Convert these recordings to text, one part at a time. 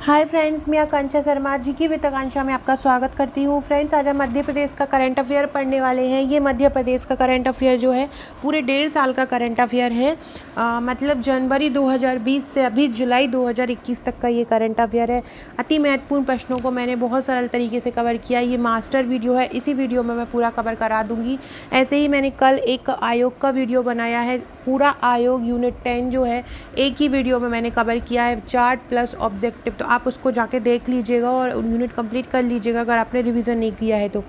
Hi friends, मैं आकांक्षा शर्मा जी की वित्त आकांक्षा में आपका स्वागत करती हूँ। फ्रेंड्स, आज हम मध्य प्रदेश का करंट अफेयर पढ़ने वाले हैं। ये मध्य प्रदेश का करंट अफेयर जो है पूरे 1.5 साल का करंट अफेयर है। मतलब जनवरी 2020 से अभी जुलाई 2021 तक का ये करंट अफेयर है। अति महत्वपूर्ण प्रश्नों को मैंने बहुत सरल तरीके से कवर किया। ये मास्टर वीडियो है, इसी वीडियो में मैं पूरा कवर करा दूँगी। ऐसे ही मैंने कल एक आयोग का वीडियो बनाया है, पूरा आयोग यूनिट 10 जो है एक ही वीडियो में मैंने कवर किया है, चार्ट प्लस ऑब्जेक्टिव। तो आप उसको जाके देख लीजिएगा और यूनिट कंप्लीट कर लीजिएगा अगर आपने रिवीजन नहीं किया है तो।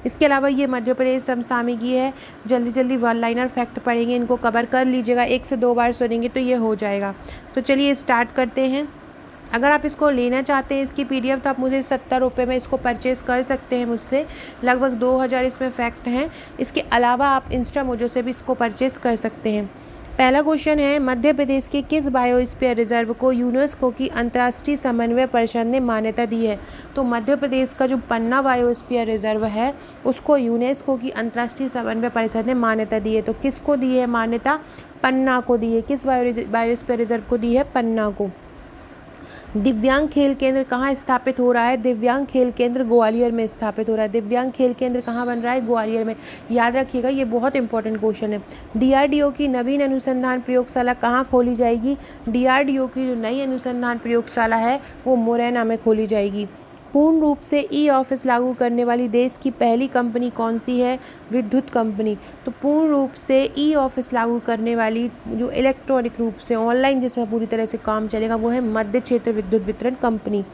इसके अलावा ये मध्य प्रदेश समसामयिकी है, जल्दी जल्दी वन लाइनर फैक्ट पढ़ेंगे, इनको कवर कर लीजिएगा, 1 से 2 बार सुनेंगे तो ये हो जाएगा। तो चलिए स्टार्ट करते हैं। अगर आप इसको लेना चाहते हैं इसकी PDF, तो आप मुझे 70 रुपये में इसको परचेज़ कर सकते हैं मुझसे। लगभग 2000 इसमें फैक्ट हैं। इसके अलावा आप इंस्टा मोजो से भी इसको परचेज़ कर सकते हैं। पहला क्वेश्चन है, मध्य प्रदेश के किस बायोस्फीयर रिजर्व को यूनेस्को की अंतर्राष्ट्रीय समन्वय परिषद ने मान्यता दी है? तो मध्य प्रदेश का जो पन्ना बायोस्फीयर रिजर्व है उसको यूनेस्को की अंतर्राष्ट्रीय समन्वय परिषद ने मान्यता दी है। तो किसको दी है मान्यता? पन्ना को दी है। किस बायोस्फीयर रिजर्व को दी है? पन्ना को। दिव्यांग खेल केंद्र कहाँ स्थापित हो रहा है? दिव्यांग खेल केंद्र ग्वालियर में स्थापित हो रहा है। दिव्यांग खेल केंद्र कहाँ बन रहा है? ग्वालियर में। याद रखिएगा, ये बहुत इंपॉर्टेंट क्वेश्चन है। DRDO की नवीन अनुसंधान प्रयोगशाला कहाँ खोली जाएगी? DRDO की जो नई अनुसंधान प्रयोगशाला है वो मुरैना में खोली जाएगी। पूर्ण रूप से ई-ऑफिस लागू करने वाली देश की पहली कंपनी कौन सी है? विद्युत कंपनी। तो पूर्ण रूप से ई-ऑफिस लागू करने वाली जो इलेक्ट्रॉनिक रूप से ऑनलाइन जिसमें पूरी तरह से काम चलेगा वो है मध्य क्षेत्र विद्युत वितरण कंपनी।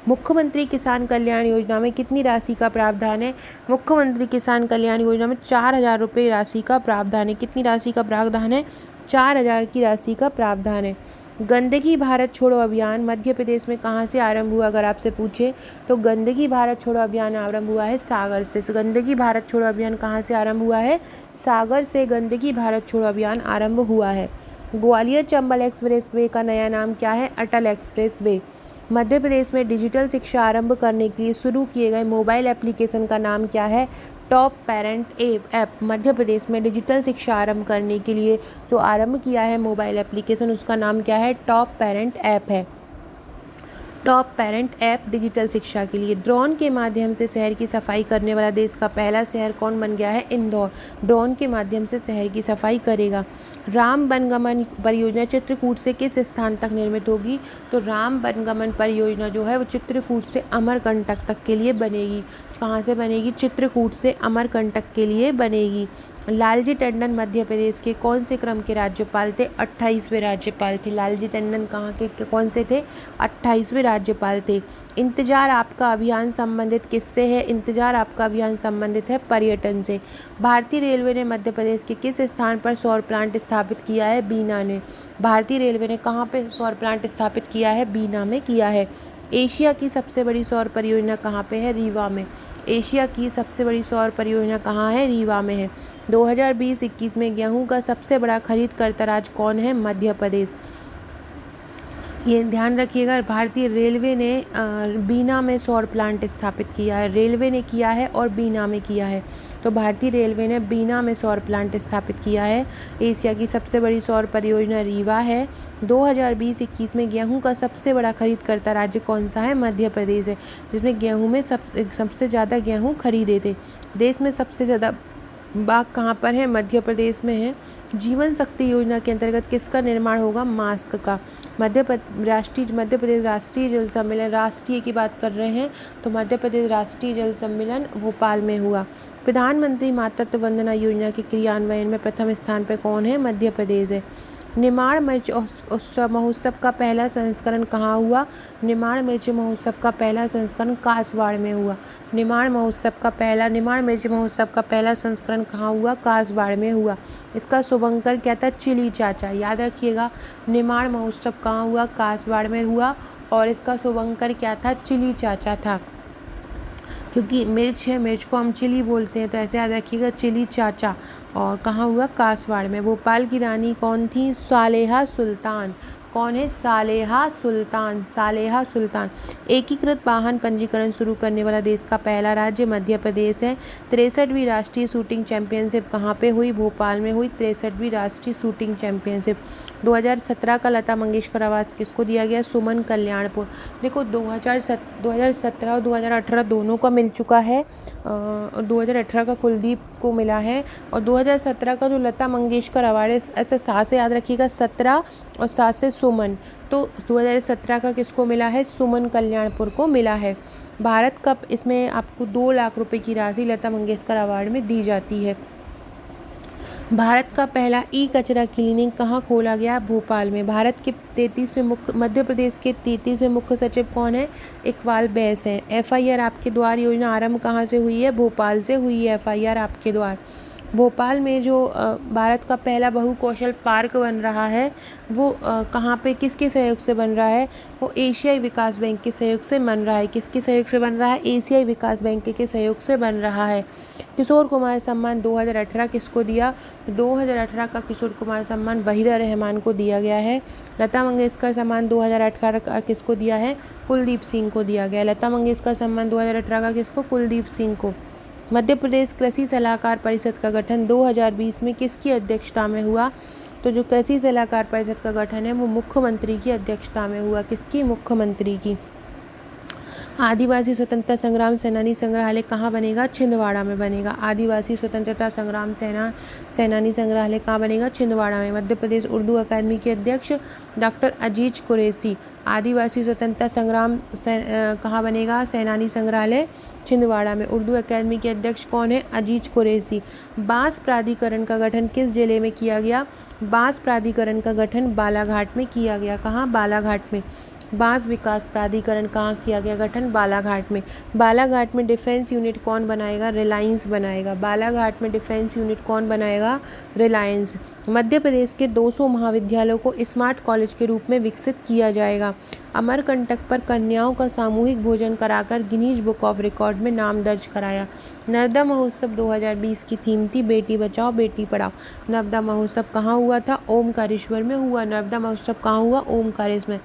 मुख्यमंत्री किसान कल्याण योजना में कितनी राशि का प्रावधान है? मुख्यमंत्री किसान कल्याण योजना में 4000 रुपये राशि का प्रावधान है। कितनी राशि का प्रावधान है? 4000 की राशि का प्रावधान है। गंदगी भारत छोड़ो अभियान मध्य प्रदेश में कहाँ से आरंभ हुआ? अगर आपसे पूछे तो गंदगी भारत छोड़ो अभियान आरंभ हुआ है सागर से। गंदगी भारत छोड़ो अभियान कहाँ से आरंभ हुआ है? सागर से गंदगी भारत छोड़ो अभियान आरंभ हुआ है। ग्वालियर चंबल एक्सप्रेस वे का नया नाम क्या है? अटल एक्सप्रेस वे। मध्य प्रदेश में डिजिटल शिक्षा आरंभ करने के लिए शुरू किए गए मोबाइल एप्लीकेशन का नाम क्या है? Top parent app. Madhya Pradesh में डिजिटल शिक्षा आरंभ करने के लिए जो आरंभ किया है मोबाइल एप्लीकेशन, उसका नाम क्या है? टॉप पेरेंट ऐप है। टॉप पेरेंट ऐप डिजिटल शिक्षा के लिए। ड्रोन के माध्यम से शहर की सफाई करने वाला देश का पहला शहर कौन बन गया है? इंदौर। ड्रोन के माध्यम से शहर की सफाई करेगा। राम वनगमन परियोजना चित्रकूट से किस स्थान तक निर्मित होगी? तो राम वनगमन परियोजना जो है वो चित्रकूट से अमरकंटक तक के लिए बनेगी। कहाँ से बनेगी? चित्रकूट से अमरकंटक के लिए बनेगी। लालजी टंडन मध्य प्रदेश के कौन से क्रम के राज्यपाल थे? 28वें राज्यपाल थे। लालजी टंडन कहाँ के कौन से थे? 28वें राज्यपाल थे। इंतजार आपका अभियान संबंधित किससे है? इंतजार आपका अभियान संबंधित है पर्यटन से। भारतीय रेलवे ने मध्य प्रदेश के किस स्थान पर सौर प्लांट स्थापित किया है? बीना ने। भारतीय रेलवे ने कहाँ पे सौर प्लांट स्थापित किया है? बीना में किया है। एशिया की सबसे बड़ी सौर परियोजना कहाँ पे है? रीवा में। एशिया की सबसे बड़ी सौर परियोजना कहाँ है? रीवा में है। 2020-21 में गेहूं का सबसे बड़ा खरीद करता राज्य कौन है? मध्य प्रदेश। ये ध्यान रखिएगा, भारतीय रेलवे ने बीना में सौर प्लांट स्थापित किया है। रेलवे ने किया है और बीना में किया है। तो भारतीय रेलवे ने बीना में सौर प्लांट स्थापित किया है। एशिया की सबसे बड़ी सौर परियोजना रीवा है। 2020-21 में गेहूं का सबसे बड़ा खरीद करता राज्य कौन सा है? मध्य प्रदेश है, जिसमें गेहूं में सबसे ज़्यादा गेहूं खरीदे थे। देश में सबसे ज़्यादा बाग कहाँ पर है? मध्य प्रदेश में है। जीवन शक्ति योजना के अंतर्गत किसका निर्माण होगा? मास्क का। मध्य प्रदेश राष्ट्रीय जल सम्मेलन, राष्ट्रीय की बात कर रहे हैं तो मध्य प्रदेश राष्ट्रीय जल सम्मेलन भोपाल में हुआ। प्रधानमंत्री मातृत्व वंदना योजना के क्रियान्वयन में प्रथम स्थान पर कौन है? मध्य प्रदेश है। निमाड़ मिर्च महोत्सव का पहला संस्करण कहाँ हुआ? निमाड़ मिर्च महोत्सव का पहला संस्करण कासवाड़ में हुआ। निमाड़ मिर्च महोत्सव का पहला संस्करण कहाँ हुआ? कासवाड़ में हुआ। इसका शुभंकर क्या था? चिली चाचा। याद रखिएगा, निमाड़ महोत्सव कहाँ हुआ? कासवाड़ में हुआ और इसका शुभंकर क्या था? चिली चाचा था। क्योंकि मिर्च है, मिर्च को हम चिली बोलते हैं, तो ऐसे याद रखिएगा, चिली चाचा। और कहाँ हुआ? कासवाड़ में। भोपाल की रानी कौन थी? सालेहा सुल्तान। कौन है? सालेहा सुल्तान। सालेहा सुल्तान। एकीकृत वाहन पंजीकरण शुरू करने वाला देश का पहला राज्य मध्य प्रदेश है। 63वीं राष्ट्रीय शूटिंग चैंपियनशिप कहाँ पे हुई? भोपाल में हुई 63वीं राष्ट्रीय शूटिंग चैंपियनशिप। 2017 का लता मंगेशकर अवार्ड किसको दिया गया? सुमन कल्याणपुर। देखो 2017 और 2018 दोनों का मिल चुका है। 2018 का कुलदीप को मिला है और 2017 का जो लता मंगेशकर अवार्ड है, ऐसे 7 से याद रखिएगा, 17 और 7 से सुमन, तो 2017 का किसको मिला है? सुमन कल्याणपुर को मिला है। भारत कप, इसमें आपको 2 लाख रुपए की राशि लता मंगेशकर अवार्ड में दी जाती है। भारत का पहला ई कचरा क्लीनिंग कहाँ खोला गया? भोपाल में। भारत के 33वें मुख्य मध्य प्रदेश के 33वें मुख्य सचिव कौन है? इकबाल बैस हैं। FIR आपके द्वार योजना आरंभ कहाँ से हुई है? भोपाल से हुई है FIR आपके द्वार। भोपाल में जो भारत का पहला बहुकौशल पार्क बन रहा है वो कहाँ पे, किसके सहयोग से बन रहा है? वो एशियाई विकास बैंक के सहयोग से बन रहा है। किसके सहयोग से बन रहा है? एशियाई विकास बैंक के सहयोग से बन रहा है। किशोर कुमार सम्मान 2018 किसको दिया? 2018 का किशोर कुमार सम्मान वहीदा रहमान को दिया गया है। लता मंगेशकर सम्मान 2018 का किसको दिया है? कुलदीप सिंह को दिया गया। लता मंगेशकर सम्मान 2018 का किसको? कुलदीप सिंह को। मध्य प्रदेश कृषि सलाहकार परिषद का गठन 2020 में किसकी अध्यक्षता में हुआ? तो जो कृषि सलाहकार परिषद का गठन है वो मुख्यमंत्री की अध्यक्षता में हुआ। किसकी? मुख्यमंत्री की। आदिवासी स्वतंत्रता संग्राम सेनानी संग्रहालय कहाँ बनेगा? छिंदवाड़ा में बनेगा। आदिवासी स्वतंत्रता संग्राम सेनानी संग्रहालय कहाँ बनेगा? छिंदवाड़ा में। मध्य प्रदेश उर्दू अकादमी के अध्यक्ष डॉक्टर अजीज कुरैशी। आदिवासी स्वतंत्रता संग्राम कहाँ बनेगा? सेनानी संग्रहालय छिंदवाड़ा में। उर्दू अकादमी के अध्यक्ष कौन है? अजीज कुरैशी। बांस प्राधिकरण का गठन किस जिले में किया गया? बांस प्राधिकरण का गठन बालाघाट में किया गया। कहाँ? बालाघाट में। बांस विकास प्राधिकरण कहाँ किया गया गठन? बालाघाट में। बालाघाट में डिफेंस यूनिट कौन बनाएगा? रिलायंस बनाएगा। बालाघाट में डिफेंस यूनिट कौन बनाएगा? रिलायंस। मध्य प्रदेश के 200 महाविद्यालयों को स्मार्ट कॉलेज के रूप में विकसित किया जाएगा। अमरकंटक पर कन्याओं का सामूहिक भोजन कराकर गिनीज बुक ऑफ रिकॉर्ड में नाम दर्ज कराया। नर्मदा महोत्सव 2020 की थीम थी बेटी बचाओ बेटी पढ़ाओ। नर्मदा महोत्सव कहाँ हुआ था? ओमकारेश्वर में हुआ। नर्मदा महोत्सव कहाँ हुआ? ओमकारेश्वर में।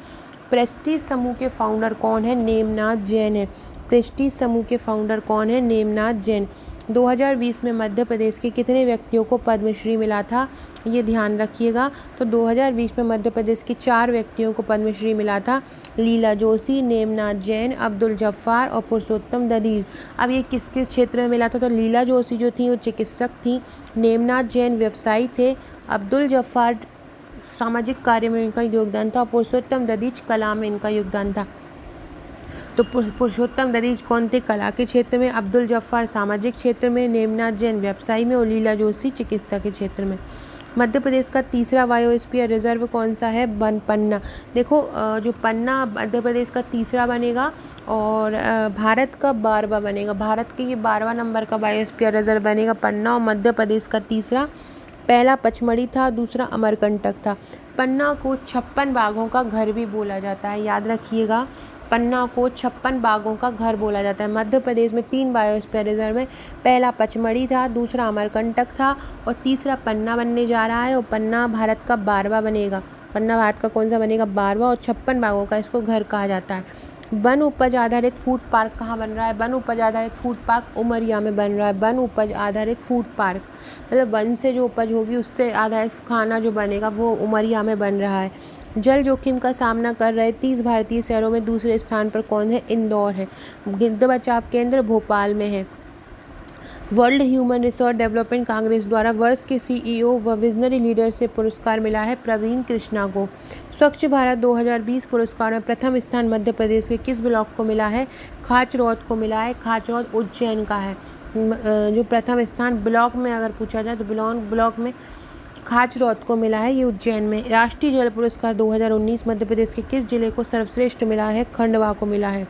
प्रेस्टीज समूह के फाउंडर कौन है? नेमनाथ जैन है। प्रेस्टीज समूह के फाउंडर कौन है? नेमनाथ जैन। 2020 में मध्य प्रदेश के कितने व्यक्तियों को पद्मश्री मिला था? ये ध्यान रखिएगा। तो 2020 में मध्य प्रदेश के 4 व्यक्तियों को पद्मश्री मिला था। लीला जोशी, नेमनाथ जैन, अब्दुल जफ्फार और पुरुषोत्तम ददीज। अब ये किस किस क्षेत्र में मिला था? तो लीला जोशी जो थी वो चिकित्सक थी, नेमनाथ जैन व्यवसायी थे, अब्दुल जफ्फार सामाजिक कार्य में इनका योगदान था, पुरुषोत्तम ददीज कला में इनका योगदान था। तो पुरुषोत्तम ददीज कौन थे? कला के क्षेत्र में, अब्दुल जफ्फार सामाजिक क्षेत्र में, नेमनाथ जैन व्यवसाय में और लीला जोशी चिकित्सा के क्षेत्र में। मध्य प्रदेश का तीसरा बायोस्फीयर रिजर्व कौन सा है? पन्ना। देखो जो पन्ना मध्य प्रदेश का तीसरा बनेगा और भारत का 12वां बनेगा। भारत के ये 12वां नंबर का बायोस्फीयर रिजर्व बनेगा पन्ना और मध्य प्रदेश का तीसरा। पहला पचमढ़ी था, दूसरा अमरकंटक था। पन्ना को 56 बाघों का घर भी बोला जाता है, याद रखिएगा। पन्ना को 56 बाघों का घर बोला जाता है। मध्य प्रदेश में 3 बायोस्फीयर रिजर्व में, पहला पचमढ़ी था, दूसरा अमरकंटक था और तीसरा पन्ना बनने जा रहा है और पन्ना भारत का 12वां बनेगा। पन्ना भारत का कौन सा बनेगा? 12वां और 56 बाघों का इसको घर कहा जाता है। वन उपज आधारित फूड पार्क कहाँ बन रहा है? वन उपज आधारित फूड पार्क उमरिया में बन रहा है। वन उपज आधारित फूड पार्क मतलब वन से जो उपज होगी उससे आधारित खाना जो बनेगा वो उमरिया में बन रहा है। जल जोखिम का सामना कर रहे 30 भारतीय शहरों में दूसरे स्थान पर कौन है? इंदौर है। गिद्ध बचाव केंद्र भोपाल में है। World human resource development Congress द्वारा वर्ष के CEO व विजनरी लीडरशिप पुरस्कार मिला है प्रवीण कृष्णा को। स्वच्छ भारत 2020 पुरस्कार में प्रथम स्थान मध्य प्रदेश के किस ब्लॉक को मिला है? खाचरौद को मिला है। खाचरौद उज्जैन का है। जो प्रथम स्थान ब्लॉक में अगर पूछा जाए तो ब्लॉक में खाचरौद को मिला है, ये उज्जैन में। राष्ट्रीय जल पुरस्कार 2019 मध्य प्रदेश के किस जिले को सर्वश्रेष्ठ मिला है? खंडवा को मिला है।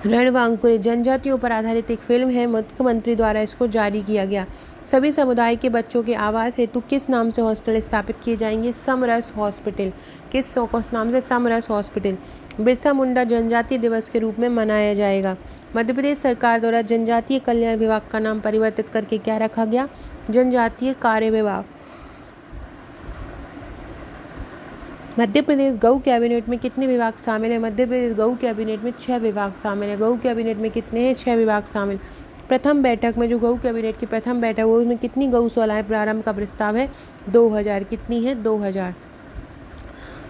रणवांकुर जनजातियों पर आधारित एक फिल्म है, मुख्यमंत्री द्वारा इसको जारी किया गया। सभी समुदाय के बच्चों के आवास हेतु किस नाम से हॉस्टल स्थापित किए जाएंगे? समरस हॉस्पिटल। किस नाम से? समरस हॉस्पिटल। बिरसा मुंडा जनजातीय दिवस के रूप में मनाया जाएगा। मध्य प्रदेश सरकार द्वारा जनजातीय कल्याण विभाग का नाम परिवर्तित करके क्या रखा गया? जनजातीय कार्य विभाग। मध्य प्रदेश गौ कैबिनेट में कितने विभाग शामिल हैं? मध्य प्रदेश गौ कैबिनेट में 6 विभाग शामिल हैं। गौ कैबिनेट में कितने हैं? 6 विभाग शामिल। प्रथम बैठक में जो गौ कैबिनेट की प्रथम बैठक हुई उसमें कितनी गौशालाएं प्रारंभ का प्रस्ताव है? 2000। कितनी है? 2000।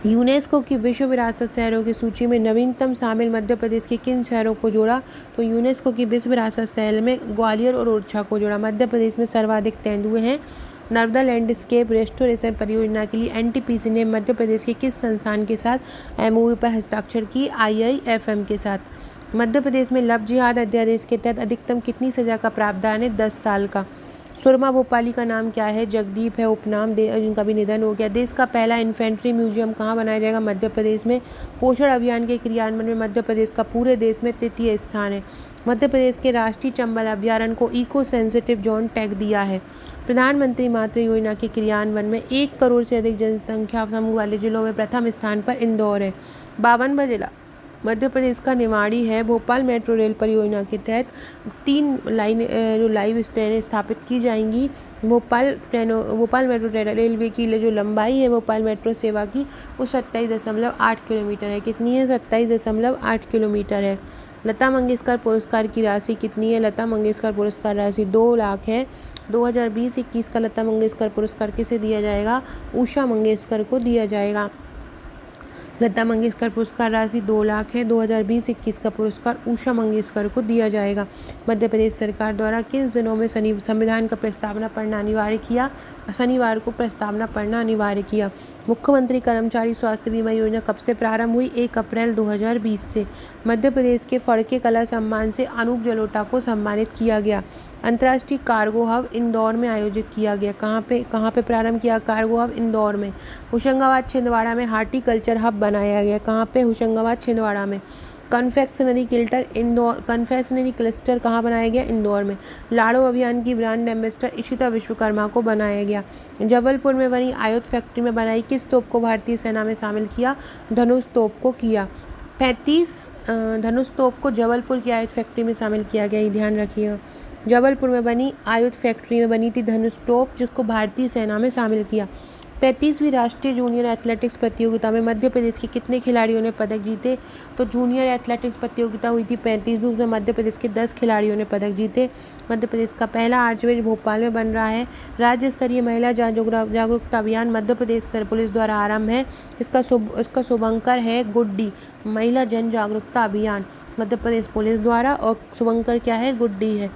यूनेस्को की विश्व विरासत शहरों की सूची में नवीनतम शामिल मध्य प्रदेश के किन शहरों को जोड़ा? तो यूनेस्को की विश्व विरासत शहर में ग्वालियर और ओरछा को जोड़ा। मध्य प्रदेश में सर्वाधिक तेंदुए हैं। नर्मदा लैंडस्केप रेस्टोरेशन परियोजना के लिए एनटीपीसी ने मध्य प्रदेश के किस संस्थान के साथ एमओयू पर हस्ताक्षर की? आईआईएफएम के साथ। मध्य प्रदेश में लव जिहाद अध्यादेश के तहत अधिकतम कितनी सजा का प्रावधान है? 10 साल का। सुरमा भोपाली का नाम क्या है? जगदीप है उपनाम, जिनका भी निधन हो गया। देश का पहला इन्फेंट्री म्यूजियम कहाँ बनाया जाएगा? मध्य प्रदेश में। पोषण अभियान के क्रियान्वयन में मध्य प्रदेश का पूरे देश में तृतीय स्थान है। मध्य प्रदेश के राष्ट्रीय चंबल अभयारण्य को इको सेंसिटिव जोन टैग दिया है। प्रधानमंत्री मातृ योजना के क्रियान्वयन में 1 करोड़ से अधिक जनसंख्या समूह वाले जिलों में प्रथम स्थान पर इंदौर है। 52वां जिला मध्य प्रदेश का निवाड़ी है। भोपाल मेट्रो रेल परियोजना के तहत 3 लाइव ट्रेनें स्थापित की जाएंगी। भोपाल मेट्रो रेलवे की जो लंबाई है भोपाल मेट्रो सेवा की वो 27.8 किलोमीटर है। कितनी है? 27.8 किलोमीटर है। लता मंगेशकर पुरस्कार की राशि कितनी है? लता मंगेशकर पुरस्कार राशि 2 लाख है। 2020-21 का लता मंगेशकर पुरस्कार किसे दिया जाएगा? उषा मंगेशकर को दिया जाएगा। लता मंगेशकर पुरस्कार राशि 2 लाख है। 2020-21 का पुरस्कार उषा मंगेशकर को दिया जाएगा। मध्य प्रदेश सरकार द्वारा किस दिनों में संविधान का प्रस्तावना पढ़ना अनिवार्य किया? शनिवार को प्रस्तावना पढ़ना अनिवार्य किया। मुख्यमंत्री कर्मचारी स्वास्थ्य बीमा योजना कब से प्रारंभ हुई? 1 अप्रैल 2020 से। मध्य प्रदेश के फड़के कला सम्मान से अनूप जलोटा को सम्मानित किया गया। अंतर्राष्ट्रीय कार्गो हब इंदौर में आयोजित किया गया। कहाँ पे प्रारंभ किया कार्गो हब? इंदौर में। होशंगाबाद छिंदवाड़ा में हार्टिकल्चर हब बनाया गया। कहाँ पे? होशंगाबाद छिंदवाड़ा में। कन्फेक्शनरी क्लस्टर कहाँ बनाया गया? इंदौर में। लाड़ो अभियान की ब्रांड एम्बेसडर इशिता विश्वकर्मा को बनाया गया। जबलपुर में बनी आयुध फैक्ट्री में बनाई किस तोप को भारतीय सेना में शामिल किया? धनुष तोप को किया। 35 धनुष तोप को जबलपुर की आयुध फैक्ट्री में शामिल किया गया, ये ध्यान रखिएगा। जबलपुर में बनी आयुध फैक्ट्री में बनी थी धनुष तोप, जिसको भारतीय सेना में शामिल किया। 35वीं राष्ट्रीय जूनियर एथलेटिक्स प्रतियोगिता में मध्य प्रदेश के कितने खिलाड़ियों ने पदक जीते? तो जूनियर एथलेटिक्स प्रतियोगिता हुई थी 35वीं, उसमें मध्य प्रदेश के 10 खिलाड़ियों ने पदक जीते। मध्य प्रदेश का पहला आर्चवेज भोपाल में बन रहा है। राज्य स्तरीय महिला जागरूकता अभियान मध्य प्रदेश पुलिस द्वारा आरंभ है। इसका शुभंकर है गुड्डी। महिला जन जागरूकता अभियान मध्य प्रदेश पुलिस द्वारा, और शुभंकर क्या है? गुड्डी है।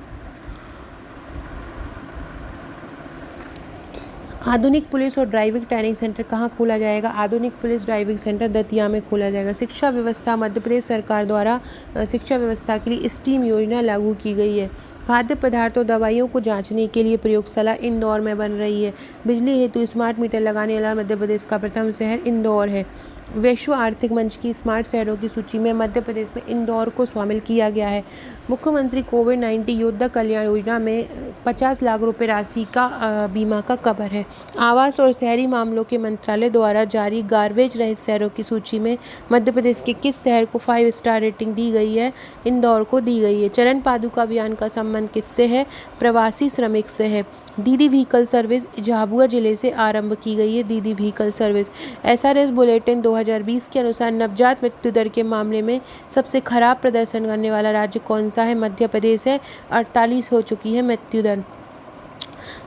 आधुनिक पुलिस और ड्राइविंग ट्रेनिंग सेंटर कहाँ खोला जाएगा? आधुनिक पुलिस ड्राइविंग सेंटर दतिया में खोला जाएगा। शिक्षा व्यवस्था मध्य प्रदेश सरकार द्वारा शिक्षा व्यवस्था के लिए स्टीम योजना लागू की गई है। खाद्य पदार्थों दवाइयों को जांचने के लिए प्रयोगशाला इंदौर में बन रही है। बिजली हेतु स्मार्ट मीटर लगाने वाला मध्य प्रदेश का प्रथम शहर इंदौर है। विश्व आर्थिक मंच की स्मार्ट शहरों की सूची में मध्य प्रदेश में इंदौर को शामिल किया गया है। मुख्यमंत्री कोविड-19 योद्धा कल्याण योजना में 50 लाख रुपए राशि का बीमा का कवर है। आवास और शहरी मामलों के मंत्रालय द्वारा जारी गार्बेज रहित शहरों की सूची में मध्य प्रदेश के किस शहर को 5 स्टार रेटिंग दी गई है? इंदौर को दी गई है। चरण पादुका अभियान का संबंध किससे है? प्रवासी श्रमिक से है। दीदी व्हीकल सर्विस झाबुआ जिले से आरंभ की गई है। दीदी व्हीकल सर्विस। एसआरएस बुलेटिन 2020 के अनुसार नवजात मृत्यु दर के मामले में सबसे खराब प्रदर्शन करने वाला राज्य कौन सा है? मध्य प्रदेश है। 48 हो चुकी है मृत्यु दर।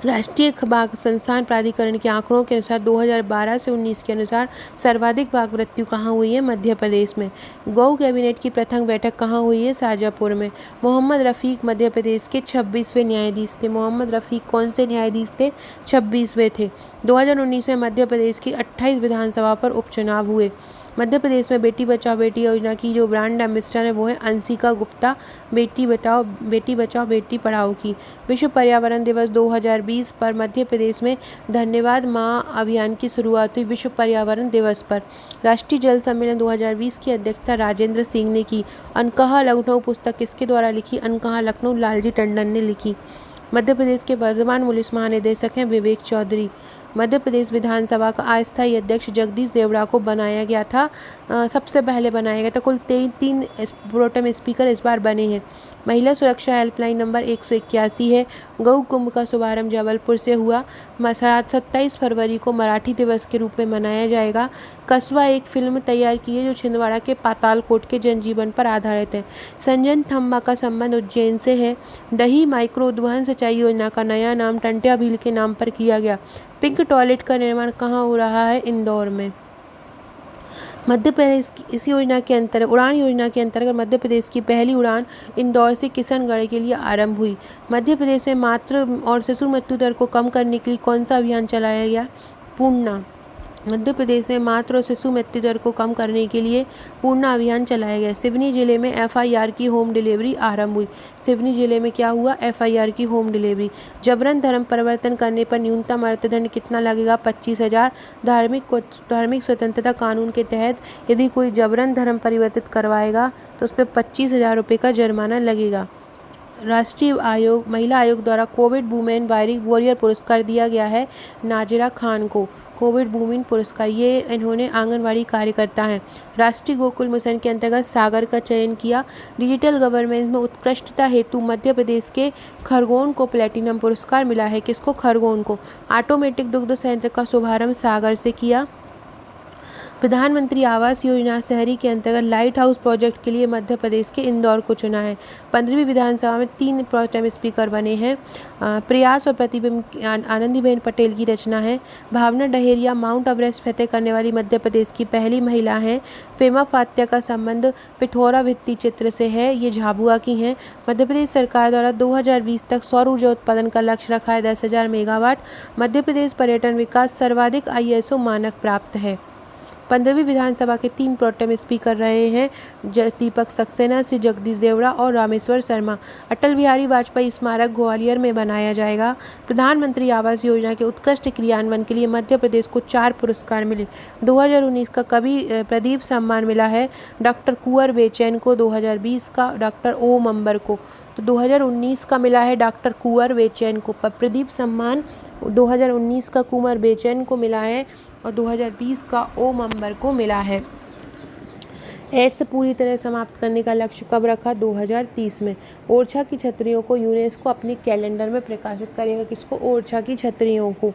राष्ट्रीय बाघ संस्थान प्राधिकरण के आंकड़ों के अनुसार 2012 से 19 के अनुसार सर्वाधिक बाघ मृत्यु कहाँ हुई है? मध्य प्रदेश में। गौ कैबिनेट की प्रथम बैठक कहाँ हुई है? शाजापुर में। मोहम्मद रफ़ीक मध्य प्रदेश के 26वें न्यायाधीश थे। मोहम्मद रफ़ीक कौन से न्यायाधीश थे? 26वें थे। 2019 में मध्य प्रदेश की 28 विधानसभा पर उपचुनाव हुए। मध्य प्रदेश में बेटी बचाओ बेटी योजना की जो ब्रांड एम्बेसडर है वो है अंशिका गुप्ता, बेटी बचाओ बेटी पढ़ाओ की। विश्व पर्यावरण दिवस 2020 पर मध्य प्रदेश में धन्यवाद माँ अभियान की शुरुआत हुई। विश्व पर्यावरण दिवस पर राष्ट्रीय जल सम्मेलन 2020 की अध्यक्षता राजेंद्र सिंह ने की। अनकहा लखनऊ पुस्तक किसके द्वारा लिखी? अनकहा लखनऊ लालजी टंडन ने लिखी। मध्य प्रदेश के वर्तमान पुलिस महानिदेशक हैं विवेक चौधरी। मध्य प्रदेश विधानसभा का अस्थायी अध्यक्ष जगदीश देवड़ा को बनाया गया था, सबसे पहले बनाया गया था। कुल 3 प्रोटेम स्पीकर इस बार बने हैं। महिला सुरक्षा हेल्पलाइन नंबर 181 है। गौ कुंभ का शुभारंभ जबलपुर से हुआ। 27 फरवरी को मराठी दिवस के रूप में मनाया जाएगा। कस्बा एक फिल्म तैयार की है जो छिंदवाड़ा के पातालकोट के जनजीवन पर आधारित है। संजन थम्बा का संबंध उज्जैन से है। डही माइक्रो उद्वहन सिंचाई योजना का नया नाम टंट्या भील के नाम पर किया गया। पिंक टॉयलेट का निर्माण कहाँ हो रहा है? इंदौर में। मध्य प्रदेश की इस योजना के अंतर्गत उड़ान योजना के अंतर्गत मध्य प्रदेश की पहली उड़ान इंदौर से किशनगढ़ के लिए आरंभ हुई। मध्य प्रदेश में मातृ और शिशु मृत्यु दर को कम करने के लिए कौन सा अभियान चलाया गया? पूर्णा। मध्य प्रदेश में मातृ और शिशु मृत्यु दर को कम करने के लिए पूर्णा अभियान चलाया गया। सिवनी जिले में एफआईआर की होम डिलीवरी आरंभ हुई। सिवनी जिले में क्या हुआ? एफआईआर की होम डिलीवरी। जबरन धर्म परिवर्तन करने पर न्यूनतम अर्थदंड कितना लगेगा? 25,000। धार्मिक स्वतंत्रता कानून के तहत यदि कोई जबरन धर्म परिवर्तित करवाएगा तो उस पर 25,000 रुपये का जुर्माना लगेगा। राष्ट्रीय आयोग महिला आयोग द्वारा कोविड वुमेन वॉरियर पुरस्कार दिया गया है नाजिरा खान को। कोविड वुमेन पुरस्कार, ये इन्होंने आंगनवाड़ी कार्यकर्ता हैं। राष्ट्रीय गोकुल मिशन के अंतर्गत सागर का चयन किया। डिजिटल गवर्नेंस में उत्कृष्टता हेतु मध्य प्रदेश के खरगोन को प्लेटिनम पुरस्कार मिला है। किसको? खरगोन को। ऑटोमेटिक दुग्ध संयंत्र का शुभारंभ सागर से किया। प्रधानमंत्री आवास योजना शहरी के अंतर्गत लाइट हाउस प्रोजेक्ट के लिए मध्य प्रदेश के इंदौर को चुना है। 15वीं विधानसभा में 3 प्रोटेम स्पीकर बने हैं। प्रयास और प्रतिबिंब आनंदीबेन पटेल की रचना है। भावना डहेरिया माउंट एवरेस्ट फतेह करने वाली मध्य प्रदेश की पहली महिला हैं। पेमा फात्या का संबंध पिथौरा भित्ति चित्र से है, ये झाबुआ की हैं। मध्य प्रदेश सरकार द्वारा 2020 तक सौर ऊर्जा उत्पादन का लक्ष्य रखा है 10,000 मेगावाट। मध्य प्रदेश पर्यटन विकास सर्वाधिक ISO मानक प्राप्त है। 15वीं विधानसभा के 3 प्रोटेम स्पीकर रहे हैं दीपक सक्सेना, श्री जगदीश देवड़ा और रामेश्वर शर्मा। अटल बिहारी वाजपेयी स्मारक ग्वालियर में बनाया जाएगा। प्रधानमंत्री आवास योजना के उत्कृष्ट क्रियान्वयन के लिए मध्य प्रदेश को 4 पुरस्कार मिले। 2019 का कवि प्रदीप सम्मान मिला है डॉक्टर कुंवर बेचैन को। 2020 का डॉक्टर ओम अंबर को। तो 2019 का मिला है डॉक्टर कुंवर बेचैन को प्रदीप सम्मान। 2019 का कुंवर बेचैन को मिला है और 2020 का ओम अंबर को मिला है। एड्स पूरी तरह समाप्त करने का लक्ष्य कब रखा? 2030 में। ओरछा की छतरियों को यूनेस्को अपने कैलेंडर में प्रकाशित करेगा। किसको? ओरछा की छतरियों को।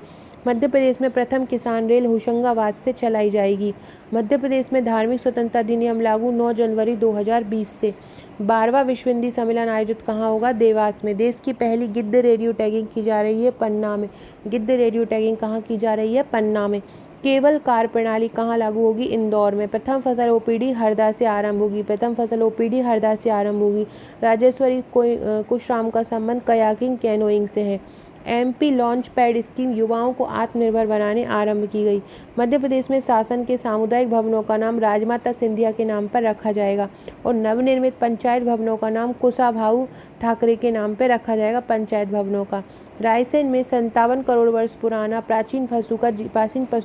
मध्य प्रदेश में प्रथम किसान रेल होशंगाबाद से चलाई जाएगी। मध्य प्रदेश में धार्मिक स्वतंत्रता अधिनियम लागू 9 जनवरी 2020 से। 12वां विश्व हिंदी सम्मेलन आयोजित कहाँ होगा? देवास में। देश की पहली गिद्ध रेडियो टैगिंग की जा रही है पन्ना में। गिद्ध रेडियो टैगिंग कहाँ की जा रही है? पन्ना में। केवल कार प्रणाली कहाँ लागू होगी? इंदौर में। प्रथम फसल ओपीडी हरदा से आरंभ होगी। प्रथम फसल ओपीडी हरदा से आरंभ होगी। राजेश्वरी कुशराम का संबंध कयाकिंग कैनोइंग से है। MP लॉन्च पैड स्कीम युवाओं को आत्मनिर्भर बनाने आरंभ की गई। मध्य प्रदेश में शासन के सामुदायिक भवनों का नाम राजमाता सिंधिया के नाम पर रखा जाएगा और नवनिर्मित पंचायत भवनों का नाम कुशाभाऊ ठाकरे के नाम पर रखा जाएगा। पंचायत भवनों का। रायसेन में 57 करोड़ वर्ष पुराना प्राचीन पशु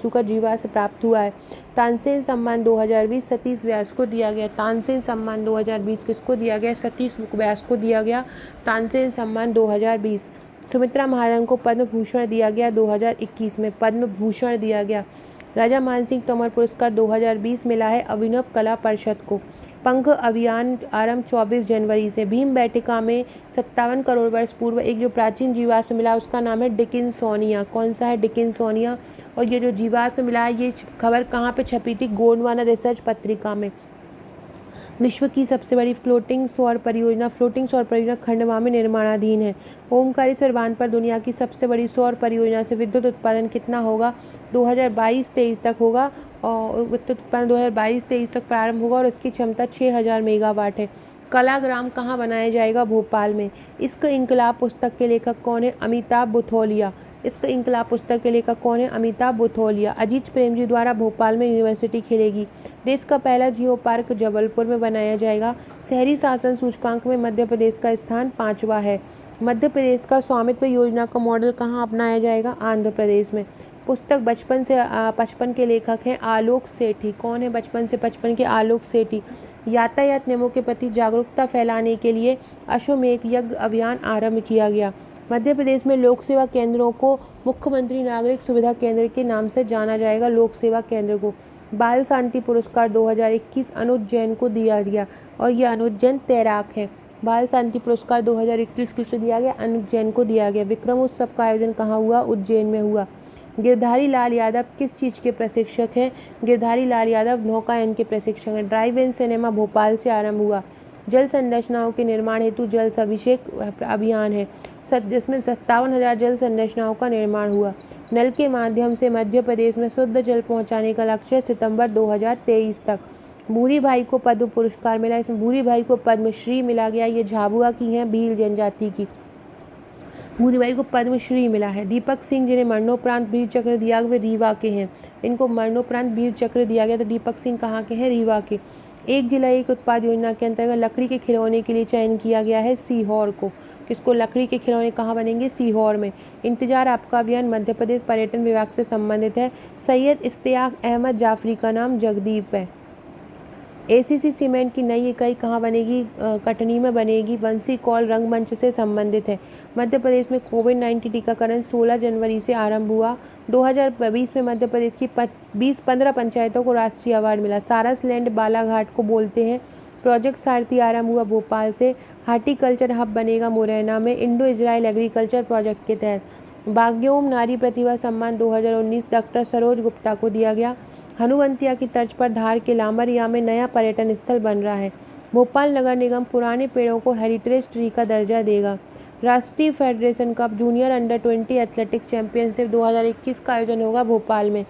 का जीवाश्म प्राप्त हुआ है। तानसेन सम्मान 2020 सतीश व्यास को दिया गया। तानसेन सम्मान 2020 किसको दिया गया? सतीश व्यास को दिया गया तानसेन सम्मान 2020। सुमित्रा महाजन को पद्म भूषण दिया गया 2021 में। पद्म भूषण दिया गया। राजा मानसिंह तोमर पुरस्कार 2020 मिला है अभिनव कला परिषद को। पंख अभियान आरंभ 24 जनवरी से। भीम बैठिका में 57 करोड़ वर्ष पूर्व एक जो प्राचीन जीवाश्म मिला उसका नाम है डिकिंसोनिया। कौन सा है? डिकिंसोनिया। और ये जो जीवाश्म मिला है ये खबर कहाँ पे छपी थी? गोंडवाना रिसर्च पत्रिका में। विश्व की सबसे बड़ी फ्लोटिंग सौर परियोजना खंडवा में निर्माणाधीन है। ओमकारेश्वर बांध पर दुनिया की सबसे बड़ी सौर परियोजना से विद्युत उत्पादन कितना होगा? 2022-23 तक होगा और विद्युत उत्पादन 2022-23 तक प्रारंभ होगा और उसकी क्षमता 6,000 मेगावाट है। कलाग्राम कहाँ बनाया जाएगा? भोपाल में। इश्क इंकलाब पुस्तक के लेखक कौन है? अमिताभ बुथोलिया। इश्क इंकलाब पुस्तक के लेखक कौन है? अमिताभ बुथोलिया। अजीत प्रेमजी द्वारा भोपाल में यूनिवर्सिटी खेलेगी। देश का पहला जियो पार्क जबलपुर में बनाया जाएगा। शहरी शासन सूचकांक में मध्य प्रदेश का स्थान 5वां है। मध्य प्रदेश का स्वामित्व योजना का मॉडल कहाँ अपनाया जाएगा? आंध्र प्रदेश में। पुस्तक बचपन से 55 के लेखक हैं आलोक सेठी। कौन है बचपन से 55 के? आलोक सेठी। यातायात नियमों के प्रति जागरूकता फैलाने के लिए अश्वमेध यज्ञ अभियान आरंभ किया गया। मध्य प्रदेश में लोक सेवा केंद्रों को मुख्यमंत्री नागरिक सुविधा केंद्र के नाम से जाना जाएगा। लोक सेवा केंद्र को बाल शांति पुरस्कार 2021 अनुज जैन को दिया गया और ये अनुज जैन तैराक है। बाल शांति पुरस्कार 2021 किसे दिया गया? अनुज जैन को दिया गया। विक्रम उत्सव का आयोजन कहाँ हुआ? उज्जैन में हुआ। गिरधारी लाल यादव किस चीज़ के प्रशिक्षक हैं? गिरधारी लाल यादव नौकायन के प्रशिक्षक हैं। ड्राइव इन सिनेमा भोपाल से आरंभ हुआ। जल संरचनाओं के निर्माण हेतु जल अभिषेक अभियान है जिसमें 57,000 जल संरचनाओं का निर्माण हुआ। नल के माध्यम से मध्य प्रदेश में शुद्ध जल पहुंचाने का लक्ष्य सितंबर 2023 तक। भूरी भाई को पद्म पुरस्कार मिला। इसमें भूरी भाई को पद्मश्री मिला गया। ये झाबुआ की हैं, भील जनजाति की। भूरी भाई को पद्मश्री मिला है। दीपक सिंह जिन्हें मरणोपरांत वीर चक्र दिया गया वे रीवा के हैं। इनको मरणोपरांत वीर चक्र दिया गया। तो दीपक सिंह कहाँ के हैं? रीवा के। एक जिला एक उत्पाद योजना के अंतर्गत लकड़ी के खिलौने के लिए चयन किया गया है सीहोर को। किसको? लकड़ी के खिलौने कहाँ बनेंगे? सीहोर में। इंतजार आपका अभियान मध्य प्रदेश पर्यटन विभाग से संबंधित है। सैयद इश्तियाक अहमद जाफरी का नाम जगदीप है। एसीसी सीमेंट की नई इकाई कहाँ बनेगी? कटनी में बनेगी। वंशी कौल रंगमंच से संबंधित है। मध्य प्रदेश में कोविड-19 टीकाकरण 16 जनवरी से आरंभ हुआ। 2020 में मध्य प्रदेश की 15 पंचायतों को राष्ट्रीय अवार्ड मिला। सारस लैंड बालाघाट को बोलते हैं। प्रोजेक्ट सारथी आरंभ हुआ भोपाल से। हार्टिकल्चर हब बनेगा मुरैना में इंडो इजराइल एग्रीकल्चर प्रोजेक्ट के तहत। भाग्योम नारी प्रतिभा सम्मान 2019 डॉक्टर सरोज गुप्ता को दिया गया। हनुवंतिया की तर्ज पर धार के लांबरिया में नया पर्यटन स्थल बन रहा है। भोपाल नगर निगम पुराने पेड़ों को हेरिटेज ट्री का दर्जा देगा। राष्ट्रीय federation cup junior under 20 athletics championship 2021 का आयोजन होगा भोपाल में।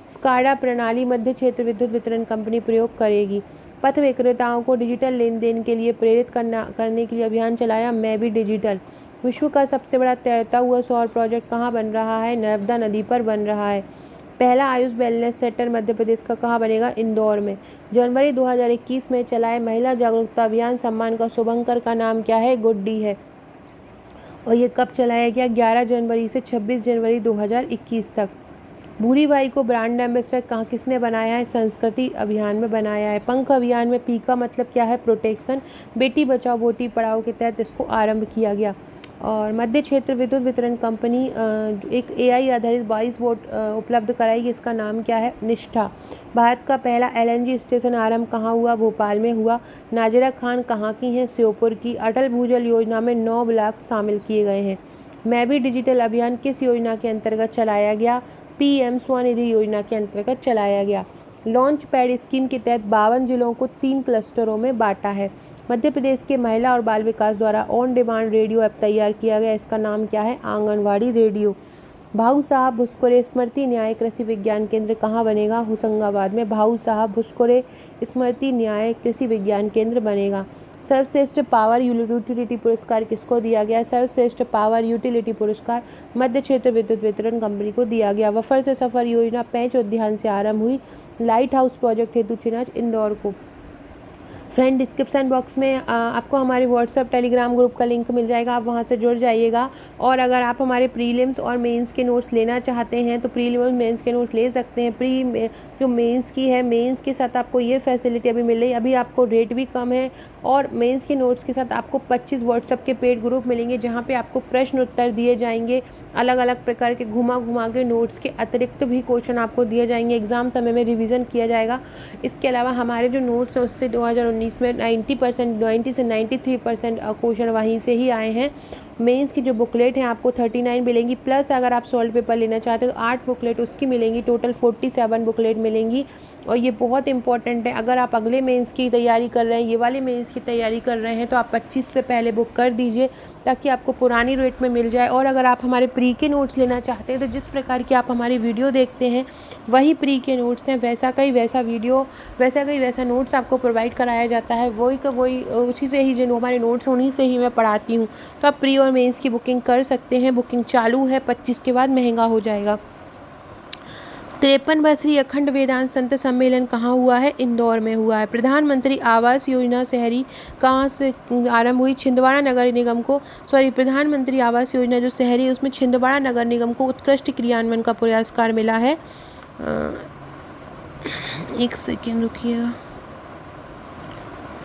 स्काडा प्रणाली मध्य क्षेत्र विद्युत वितरण कंपनी प्रयोग करेगी। पथ विक्रेताओं को डिजिटल लेन देन के लिए प्रेरित करने के लिए अभियान चलाया मैं भी डिजिटल। विश्व का सबसे बड़ा तैरता हुआ सौर प्रोजेक्ट कहाँ बन रहा है? नर्मदा नदी पर बन रहा है। पहला आयुष वेलनेस सेंटर मध्य प्रदेश का कहाँ बनेगा? इंदौर में। जनवरी 2021 में चलाए महिला जागरूकता अभियान सम्मान का शुभंकर का नाम क्या है? गुड्डी है। और ये कब चलाया गया? 11 जनवरी से 26 जनवरी 2021 तक। भूरी भाई को ब्रांड एम्बेसडर कहाँ किसने बनाया है? संस्कृति अभियान में बनाया है। पंख अभियान में पी का मतलब क्या है? प्रोटेक्शन। बेटी बचाओ बेटी पढ़ाओ के तहत इसको आरंभ किया गया। और मध्य क्षेत्र विद्युत वितरण कंपनी एक एआई आधारित 22 वोट उपलब्ध कराएगी। इसका नाम क्या है? निष्ठा। भारत का पहला एलएनजी स्टेशन आरंभ कहाँ हुआ? भोपाल में हुआ। नाजिरा खान कहाँ की हैं? श्योपुर की। अटल भूजल योजना में 9 ब्लॉक शामिल किए गए हैं। मैं भी डिजिटल अभियान किस योजना के अंतर्गत चलाया गया? पीएम स्वनिधि योजना के अंतर्गत चलाया गया। लॉन्च पैड स्कीम के तहत 52 जिलों को 3 क्लस्टरों में बांटा है। मध्य प्रदेश के महिला और बाल विकास द्वारा ऑन डिमांड रेडियो ऐप तैयार किया गया। इसका नाम क्या है? आंगनवाड़ी रेडियो। भाऊ साहब भुस्कुरे स्मृति न्याय कृषि विज्ञान केंद्र कहाँ बनेगा? होशंगाबाद में। भाऊ साहब भुस्कुरे स्मृति न्याय कृषि विज्ञान केंद्र बनेगा। सर्वश्रेष्ठ पावर यूटिलिटी पुरस्कार किसको दिया गया? सर्वश्रेष्ठ पावर यूटिलिटी पुरस्कार मध्य क्षेत्र विद्युत वितरण कंपनी को दिया गया। वफर से सफर योजना पेंच उद्यान से आरंभ हुई। लाइट हाउस प्रोजेक्ट हेतु चिन्ह इंदौर को। फ्रेंड डिस्क्रिप्शन बॉक्स में आपको हमारे व्हाट्सएप टेलीग्राम ग्रुप का लिंक मिल जाएगा। आप वहां से जुड़ जाइएगा। और अगर आप हमारे प्रीलिम्स और मेंस के नोट्स लेना चाहते हैं तो प्रीलिम्स और मेंस के नोट्स ले सकते हैं। जो मेंस की है, मेंस के साथ आपको ये फैसिलिटी अभी मिल रही है। अभी आपको रेट भी कम है और मेंस के नोट्स के साथ आपको 25 व्हाट्सएप के पेड ग्रुप मिलेंगे जहाँ पे आपको प्रश्न उत्तर दिए जाएंगे। अलग अलग प्रकार के घुमा के नोट्स के अतिरिक्त भी क्वेश्चन आपको दिए जाएंगे। एग्ज़ाम समय में रिवीजन किया जाएगा। इसके अलावा हमारे जो नोट्स हैं उससे 2019 में 90 से 93% क्वेश्चन वहीं से ही आए हैं। मेंस की जो बुकलेट है आपको 39 मिलेंगी, प्लस अगर आप सॉल्व पेपर लेना चाहते हो तो 8 बुकलेट उसकी मिलेंगी। टोटल 47 बुकलेट मिलेंगी। और ये बहुत इंपॉर्टेंट है, अगर आप अगले मेंस की तैयारी कर रहे हैं, ये वाले मेंस की तैयारी कर रहे हैं तो आप 25 से पहले बुक कर दीजिए ताकि आपको पुरानी रेट में मिल जाए। और अगर आप हमारे प्री के नोट्स लेना चाहते हैं तो जिस प्रकार की आप हमारी वीडियो देखते हैं वही प्री के नोट्स हैं। वैसा का ही वैसा वीडियो, वैसा का ही वैसा नोट्स आपको प्रोवाइड कराया जाता है। वही का वही उसी से ही जो हमारे नोट्स उन्हीं से ही मैं पढ़ाती हूँ। तो आप प्री और मेंस की बुकिंग कर सकते हैं। बुकिंग चालू है, 25 के बाद महंगा हो जाएगा। 53वां श्री अखंड वेदांत संत सम्मेलन कहाँ हुआ है? इंदौर में हुआ है। प्रधानमंत्री आवास योजना शहरी कहाँ से आरंभ हुई? छिंदवाड़ा नगर निगम को प्रधानमंत्री आवास योजना जो शहरी उसमें छिंदवाड़ा नगर निगम को उत्कृष्ट क्रियान्वयन का पुरस्कार मिला है। एक सेकेंड रुकिएगा।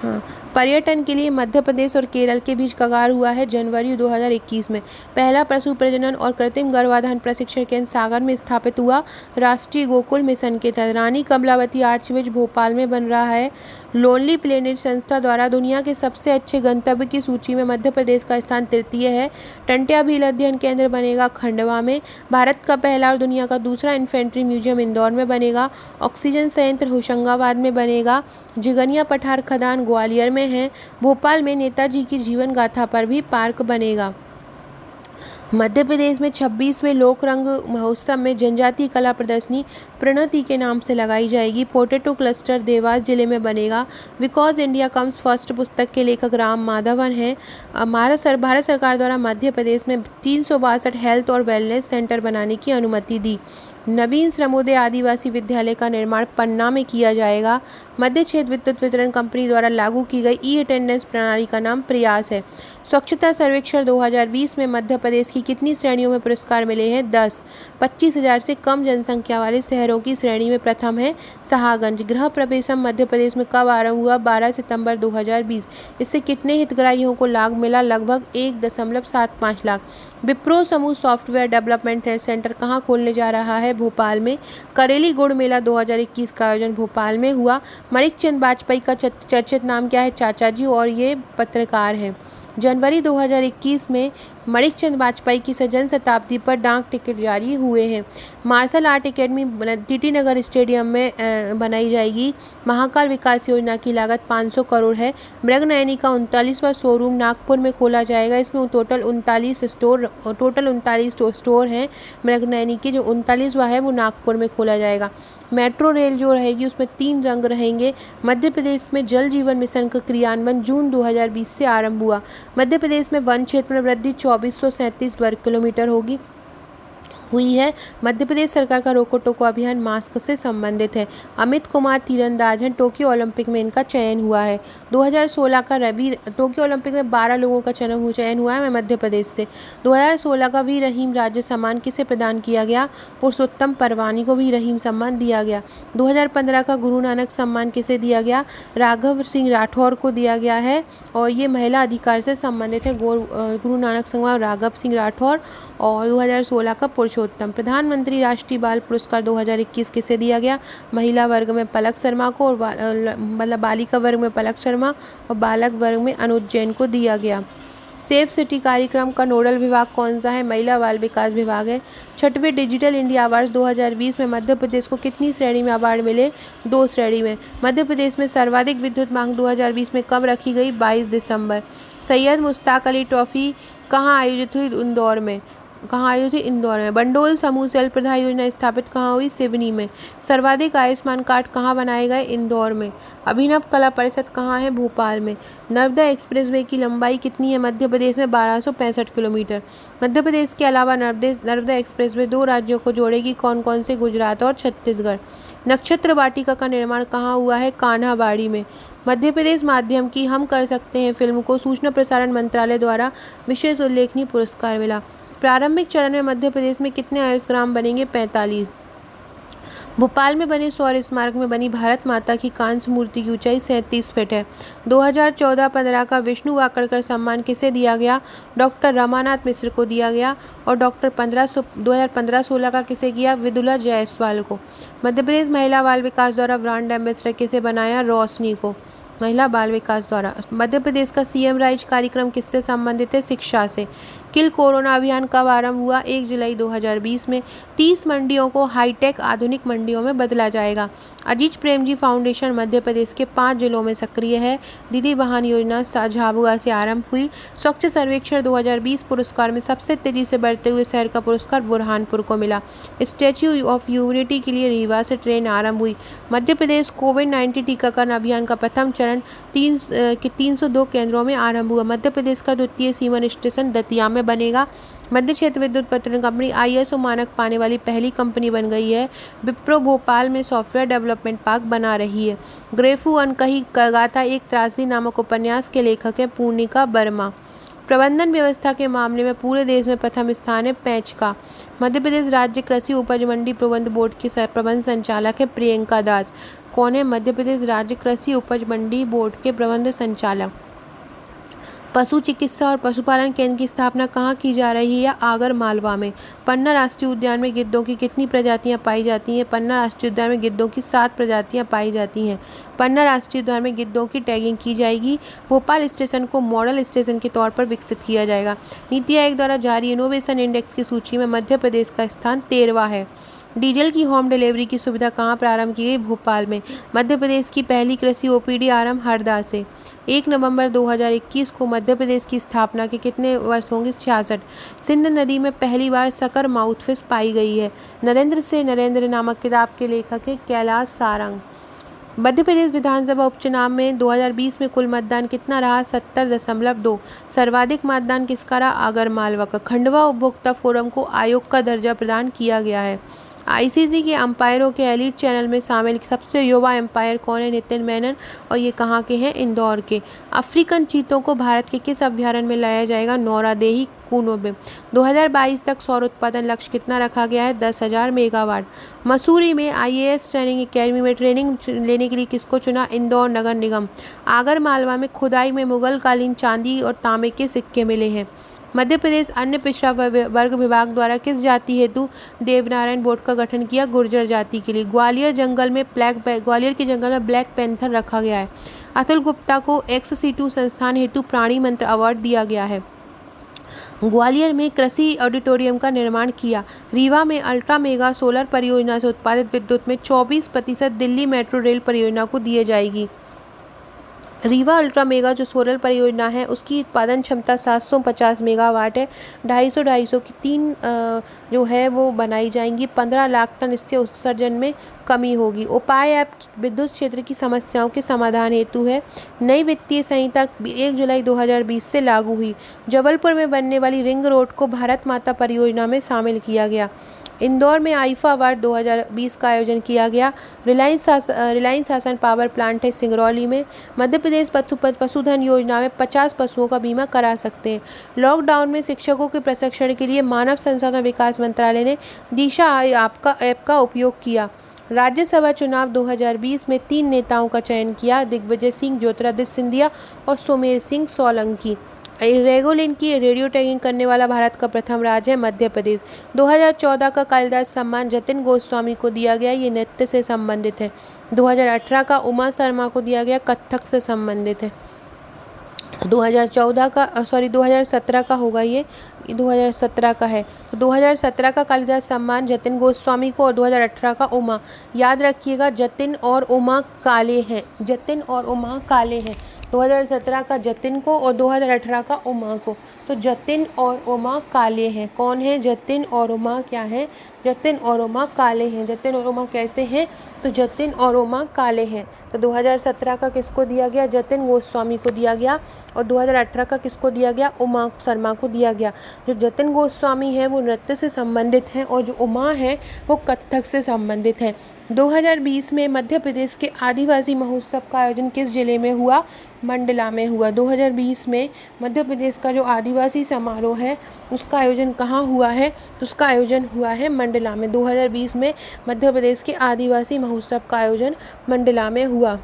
हाँ, पर्यटन के लिए मध्य प्रदेश और केरल के बीच करार हुआ है जनवरी 2021 में। पहला पशु प्रजनन और कृत्रिम गर्भाधान प्रशिक्षण केंद्र सागर में स्थापित हुआ। राष्ट्रीय गोकुल मिशन के तहत रानी कमलावती आर्चविच भोपाल में बन रहा है। लोनली प्लेनेट संस्था द्वारा दुनिया के सबसे अच्छे गंतव्य की सूची में मध्य प्रदेश का स्थान तृतीय है। टंट्या भील अध्ययन केंद्र बनेगा खंडवा में। भारत का पहला और दुनिया का दूसरा इन्फेंट्री म्यूजियम इंदौर में बनेगा। ऑक्सीजन संयंत्र होशंगाबाद में बनेगा। जिगनिया पठार खदान ग्वालियर में है। भोपाल में नेताजी की जीवन गाथा पर भी पार्क बनेगा। मध्य प्रदेश में 26वें लोक रंग महोत्सव में जनजातीय कला प्रदर्शनी प्रणति के नाम से लगाई जाएगी। पोटैटो क्लस्टर देवास जिले में बनेगा। बिकॉज इंडिया कम्स फर्स्ट पुस्तक के लेखक राम माधवन हैं। भारत सरकार द्वारा मध्य प्रदेश में 362 हेल्थ और वेलनेस सेंटर बनाने की अनुमति दी। नवीन श्रमोदय आदिवासी विद्यालय का निर्माण पन्ना में किया जाएगा। मध्य क्षेत्र विद्युत वितरण कंपनी द्वारा लागू की गई ई अटेंडेंस प्रणाली का नाम प्रयास है। स्वच्छता सर्वेक्षण 2020 में मध्य प्रदेश की कितनी श्रेणियों में पुरस्कार मिले हैं? 10। 25,000 से कम जनसंख्या वाले शहरों की श्रेणी में प्रथम है शाहगंज। गृह प्रवेशम मध्य प्रदेश में कब आरंभ हुआ? 12 सितंबर 2020। इससे कितने हितग्राहियों को लाभ मिला? लगभग 1.75 लाख। विप्रो समूह सॉफ्टवेयर डेवलपमेंट सेंटर कहाँ खोलने जा रहा है? भोपाल में। करेली गुड़ मेला 2021 का आयोजन भोपाल में हुआ। मणिकचंद वाजपेयी का चर्चित नाम क्या है? चाचा जी, और ये पत्रकार हैं। जनवरी 2021 में मणिकचंद वाजपेयी की जन्म शताब्दी पर डाक टिकट जारी हुए हैं। मार्शल आर्ट एकेडमी टीटी नगर स्टेडियम में बनाई जाएगी। महाकाल विकास योजना की लागत 500 करोड़ है। मृगनयनी का 39वां शोरूम नागपुर में खोला जाएगा। इसमें टोटल 39 स्टोर हैं। मृगनयनी के जो 39वां है वो नागपुर में खोला जाएगा। मेट्रो रेल जो रहेगी उसमें 3 रंग रहेंगे। मध्य प्रदेश में जल जीवन मिशन का क्रियान्वयन जून 2020 से आरंभ हुआ। मध्य प्रदेश में वन क्षेत्र में वृद्धि 2437 वर्ग किलोमीटर हुई है। मध्य प्रदेश सरकार का रोको टोको अभियान मास्क से संबंधित है। अमित कुमार तीरंदाज हैं। टोक्यो ओलंपिक में इनका चयन हुआ है। 2016 का टोक्यो ओलंपिक में 12 लोगों का चयन हुआ है मध्य प्रदेश से। 2016 का वीर रहीम राज्य सम्मान किसे प्रदान किया गया? पुरुषोत्तम परवानी को वीर रहीम सम्मान दिया गया। 2015 का गुरु नानक सम्मान किसे दिया गया? राघव सिंह राठौर को दिया गया है और ये महिला अधिकार से संबंधित है। गुरु नानक सम्मान राघव सिंह राठौर और 2016 का पुरुषोत्तम। प्रधानमंत्री राष्ट्रीय बाल पुरस्कार 2021 किसे दिया गया? महिला वर्ग में पलक शर्मा को और बालिका वर्ग में पलक शर्मा और बालक वर्ग में अनुज जैन को दिया गया। सेफ सिटी कार्यक्रम का नोडल विभाग कौन सा है? महिला बाल विकास विभाग है। 6वें डिजिटल इंडिया अवार्ड 2020 में मध्य प्रदेश को कितनी श्रेणी में अवार्ड मिले? 2 श्रेणी में। मध्य प्रदेश में सर्वाधिक विद्युत मांग 2020 में कब रखी गई? 22 दिसंबर। सैयद मुश्ताक अली ट्रॉफी कहाँ आयोजित हुई? इंदौर में। बंडोल समूह जल प्रदाय योजना स्थापित कहाँ हुई? सिवनी में। सर्वाधिक आयुष्मान कार्ड कहाँ बनाए गए? इंदौर में। अभिनव कला परिषद कहाँ है? भोपाल में। नर्मदा एक्सप्रेसवे की लंबाई कितनी है मध्य प्रदेश में? 1265 किलोमीटर। मध्य प्रदेश के अलावा नर्मदा एक्सप्रेसवे 2 राज्यों को जोड़ेगी। कौन कौन से? गुजरात और छत्तीसगढ़। नक्षत्र वाटिका का निर्माण कहाँ हुआ है? कान्हाबाड़ी में। मध्य प्रदेश माध्यम की हम कर सकते हैं फिल्म को सूचना प्रसारण मंत्रालय द्वारा विशेष उल्लेखनीय पुरस्कार मिला। प्रारंभिक चरण में मध्य प्रदेश में कितने आयुष्ग्राम बनेंगे? 45। भोपाल में बने सौर स्मारक में बनी भारत माता की कांस्य मूर्ति की ऊंचाई 37 फीट है। 2014-15 का विष्णु वाकड़कर सम्मान किसे दिया गया? डॉक्टर रमानाथ मिश्र को दिया गया। और 2015-16 का किसे किया? विदुला जायसवाल को। मध्य प्रदेश महिला बाल विकास द्वारा ब्रांड एम्बेसडर किसे बनाया? रोशनी को। महिला बाल विकास द्वारा। मध्य प्रदेश का सीएम राइज कार्यक्रम किससे संबंधित है? शिक्षा से। किल कोरोना अभियान कब आरंभ हुआ? 1 जुलाई 2020 में। 30 मंडियों को हाईटेक आधुनिक मंडियों में बदला जाएगा। अजीज प्रेमजी फाउंडेशन मध्य प्रदेश के 5 जिलों में सक्रिय है। दीदी बहन योजना झाबुआ से आरंभ हुई। स्वच्छ सर्वेक्षण 2020 पुरस्कार में सबसे तेजी से बढ़ते हुए शहर का पुरस्कार बुरहानपुर को मिला। स्टैच्यू ऑफ यूनिटी के लिए रीवा से ट्रेन आरंभ हुई। मध्य प्रदेश कोविड-19 टीकाकरण अभियान का प्रथम चरण 302 केंद्रों में आरंभ हुआ। मध्य प्रदेश का द्वितीय सीवन स्टेशन दतिया में बनेगा। मध्य क्षेत्र विद्युत वितरण कंपनी ISO मानक पाने वाली पहली कंपनी बन गई है। विप्रो भोपाल में सॉफ्टवेयर डेवलपमेंट पार्क बना रही है। ग्रेफू अनकही गाथा एक त्रासदी नामक उपन्यास के लेखक हैं पूर्णिका वर्मा। प्रबंधन व्यवस्था के मामले में पूरे देश में प्रथम स्थान है पैंच का। मध्य प्रदेश राज्य कृषि उपज मंडी प्रबंध बोर्ड के प्रबंध संचालक है प्रियंका दास। कौन है? मध्य प्रदेश राज्य कृषि उपज मंडी बोर्ड के प्रबंध संचालक। पशु चिकित्सा और पशुपालन केंद्र की स्थापना कहाँ की जा रही है? आगर मालवा में। पन्ना राष्ट्रीय उद्यान में गिद्धों की कितनी प्रजातियां पाई जाती हैं? पन्ना राष्ट्रीय उद्यान में गिद्धों की 7 प्रजातियां पाई जाती हैं। पन्ना राष्ट्रीय उद्यान में गिद्धों की टैगिंग की जाएगी। भोपाल स्टेशन को मॉडल स्टेशन के तौर पर विकसित किया जाएगा। नीति आयोग द्वारा जारी इनोवेशन इंडेक्स की सूची में मध्य प्रदेश का स्थान 13वां है। डीजल की होम डिलीवरी की सुविधा कहाँ प्रारंभ की गई? भोपाल में। मध्य प्रदेश की पहली कृषि ओपीडी आरंभ हरदा से। 1 नवंबर 2021 को मध्य प्रदेश की स्थापना के कितने वर्ष होंगे? 66। सिंध नदी में पहली बार सकर माउथफिश पाई गई है। नरेंद्र से नरेंद्र नामक किताब के लेखक है कैलाश सारंग। मध्य प्रदेश विधानसभा उपचुनाव में 2020 में कुल मतदान कितना रहा? 70.2। सर्वाधिक मतदान किसका रहा? आगर मालवा का। खंडवा उपभोक्ता फोरम को आयोग का दर्जा प्रदान किया गया है। आईसीसी के अंपायरों के एलीट चैनल में शामिल सबसे युवा अंपायर कौन है? नितिन मेनन। और ये कहाँ के हैं? इंदौर के। अफ्रीकन चीतों को भारत के किस अभ्यारण्य में लाया जाएगा? नौरादेही कूनो में। 2022 तक सौर उत्पादन लक्ष्य कितना रखा गया है? 10,000 मेगावाट। मसूरी में आईएएस ट्रेनिंग एकेडमी में ट्रेनिंग लेने के लिए किसको चुना? इंदौर नगर निगम। आगर मालवा में खुदाई में मुगल कालीन चांदी और तांबे के सिक्के मिले हैं। मध्य प्रदेश अन्य पिछड़ा वर्ग विभाग द्वारा किस जाति हेतु देवनारायण बोर्ड का गठन किया? गुर्जर जाति के लिए। ग्वालियर के जंगल में ब्लैक पैंथर रखा गया है। अतुल गुप्ता को XC2 संस्थान हेतु प्राणी मंत्र अवार्ड दिया गया है। ग्वालियर में कृषि ऑडिटोरियम का निर्माण किया। रीवा में अल्ट्रा मेगा सोलर परियोजना से उत्पादित विद्युत में 24% दिल्ली मेट्रो रेल परियोजना को दिए जाएगी। रीवा अल्ट्रा मेगा जो सोलर परियोजना है उसकी उत्पादन क्षमता 750 मेगावाट है। 250 की 3 जो है वो बनाई जाएंगी। 15 लाख टन इसके उत्सर्जन में कमी होगी। उपाय ऐप विद्युत क्षेत्र की समस्याओं के समाधान हेतु है। नई वित्तीय संहिता 1 जुलाई 2020 से लागू हुई। जबलपुर में बनने वाली रिंग रोड को भारत माता परियोजना में शामिल किया गया। इंदौर में आईफा अवार्ड 2020 का आयोजन किया गया। रिलायंस शासन पावर प्लांट है सिंगरौली में। मध्य प्रदेश पशुधन योजना में 50 पशुओं का बीमा करा सकते हैं। लॉकडाउन में शिक्षकों के प्रशिक्षण के लिए मानव संसाधन विकास मंत्रालय ने दिशा ऐप का उपयोग किया। राज्यसभा चुनाव 2020 में 3 नेताओं का चयन किया। दिग्विजय सिंह, ज्योतिरादित्य सिंधिया और सुमेर सिंह सोलंकी। रेगोलिन की रेडियो टैगिंग करने वाला भारत का प्रथम राज्य है मध्य प्रदेश। 2014 का कालिदास सम्मान जतिन गोस्वामी को दिया गया, ये नृत्य से संबंधित है। 2018 का उमा शर्मा को दिया गया, कथक से संबंधित है। 2017 का होगा, ये 2017 का है। तो 2017 का कालिदास सम्मान जतिन गोस्वामी को और 2018 का उमा। याद रखिएगा जतिन और उमा काले हैं, जतिन और उमा काले हैं। 2017 का जतिन को और 2018 का उमा को। तो जतिन और उमा काले हैं। कौन है? जतिन और उमा क्या है? जतिन और उमा काले हैं। जतिन और उमा कैसे हैं? तो जतिन और उमा काले हैं। तो 2017 का किसको दिया गया? जतिन गोस्वामी को दिया गया। और 2018 का किसको दिया गया? उमा शर्मा को दिया गया। जो जतिन गोस्वामी है वो नृत्य से संबंधित है और जो उमा है वो कथक से संबंधित है। 2020 में मध्य प्रदेश के आदिवासी महोत्सव का आयोजन किस जिले में हुआ? मंडला में हुआ। 2020 में मध्य प्रदेश का जो आदिवासी समारोह है उसका आयोजन कहाँ हुआ है? तो उसका आयोजन हुआ है मंडला में। 2020 में मध्य प्रदेश के आदिवासी महोत्सव का आयोजन मंडला में हुआ।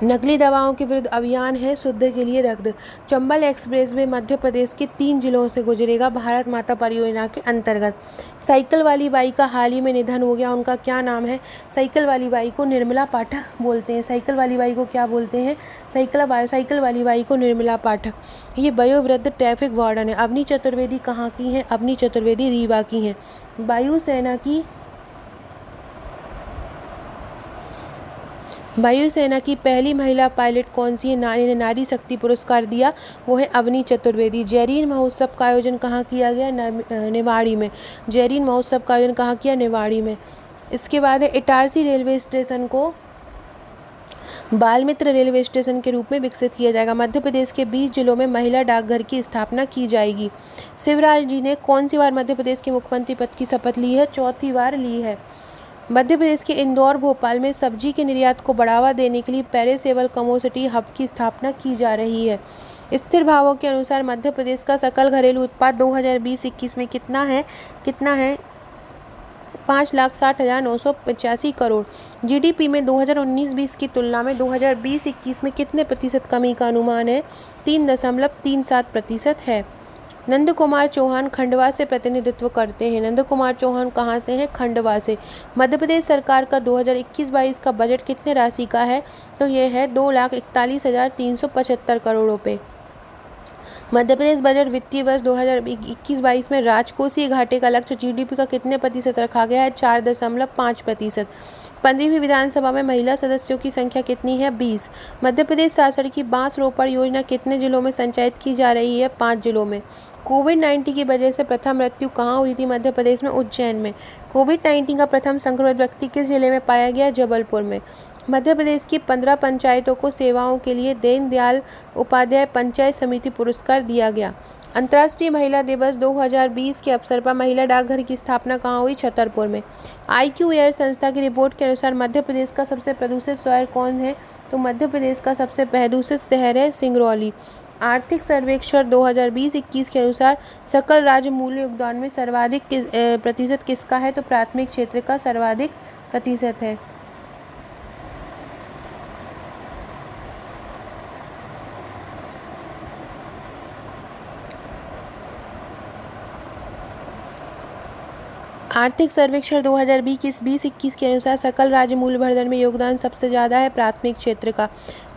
नकली दवाओं के विरुद्ध अभियान है शुद्ध के लिए रक्त। चंबल एक्सप्रेसवे मध्य प्रदेश के 3 जिलों से गुजरेगा भारत माता परियोजना के अंतर्गत। साइकिल वाली बाई का हाल ही में निधन हो गया, उनका क्या नाम है? साइकिल वाली बाई को निर्मला पाठक बोलते हैं। साइकिल वाली बाई को क्या बोलते हैं? साइकिल वाली बाई को निर्मला पाठक। ये वयोवृद्ध ट्रैफिक वार्डन है। अवनी चतुर्वेदी कहाँ की हैं? अवनी चतुर्वेदी रीवा की हैं। वायुसेना की पहली महिला पायलट कौन सी है? ने नारी शक्ति पुरस्कार दिया, वो है अवनी चतुर्वेदी। जैरीन महोत्सव का आयोजन कहाँ किया गया? निवाड़ी में। जैरीन महोत्सव का आयोजन कहाँ किया? निवाड़ी में। इसके बाद है इटारसी रेलवे स्टेशन को बाल मित्र रेलवे स्टेशन के रूप में विकसित किया जाएगा। मध्य प्रदेश के 20 जिलों में महिला डाकघर की स्थापना की जाएगी। शिवराज जी ने कौन सी बार मध्य प्रदेश के मुख्यमंत्री पद की शपथ ली है? 4थी बार ली है। मध्य प्रदेश के इंदौर भोपाल में सब्जी के निर्यात को बढ़ावा देने के लिए पेरिसेबल कमोडिटी हब की स्थापना की जा रही है। स्थिर भावों के अनुसार मध्य प्रदेश का सकल घरेलू उत्पाद 2020-21 में कितना है 5,60,985 करोड़। जीडीपी में 2019-20 की तुलना में 2020-21 में कितने प्रतिशत कमी का अनुमान है? 3.37% है। नंद कुमार चौहान खंडवा से प्रतिनिधित्व करते हैं। नंद कुमार चौहान कहाँ से हैं? खंडवा से। मध्य प्रदेश सरकार का 2021-22 का बजट कितने राशि का है? तो ये है 2,41,375 करोड़ रुपये। मध्य प्रदेश बजट वित्तीय वर्ष 2021-22 में राजकोषीय घाटे का लक्ष्य जीडीपी का कितने प्रतिशत रखा गया है? 4.5%। 15वीं विधानसभा में महिला सदस्यों की संख्या कितनी है? 20। मध्य प्रदेश शासन की बांस रोपण योजना कितने जिलों में संचालित की जा रही है? 5 जिलों में। कोविड-19 की वजह से प्रथम मृत्यु कहाँ हुई थी? मध्य प्रदेश में, उज्जैन में। कोविड-19 का प्रथम संक्रमित व्यक्ति किस जिले में पाया गया? जबलपुर में। मध्य प्रदेश की 15 पंचायतों को सेवाओं के लिए दीनदयाल उपाध्याय पंचायत समिति पुरस्कार दिया गया। अंतर्राष्ट्रीय महिला दिवस 2020 के अवसर पर महिला डाकघर की स्थापना कहाँ हुई? छतरपुर में। IQ एयर संस्था की रिपोर्ट के अनुसार मध्य प्रदेश का सबसे प्रदूषित शहर कौन है? तो मध्य प्रदेश का सबसे प्रदूषित शहर है सिंगरौली। आर्थिक सर्वेक्षण 2020-21 के अनुसार सकल राज्य मूल्य योगदान में सर्वाधिक प्रतिशत किसका है? तो प्राथमिक क्षेत्र का सर्वाधिक प्रतिशत है। आर्थिक सर्वेक्षण 2020-21 के अनुसार सकल राज्य मूल्यवर्धन में योगदान सबसे ज़्यादा है प्राथमिक क्षेत्र का।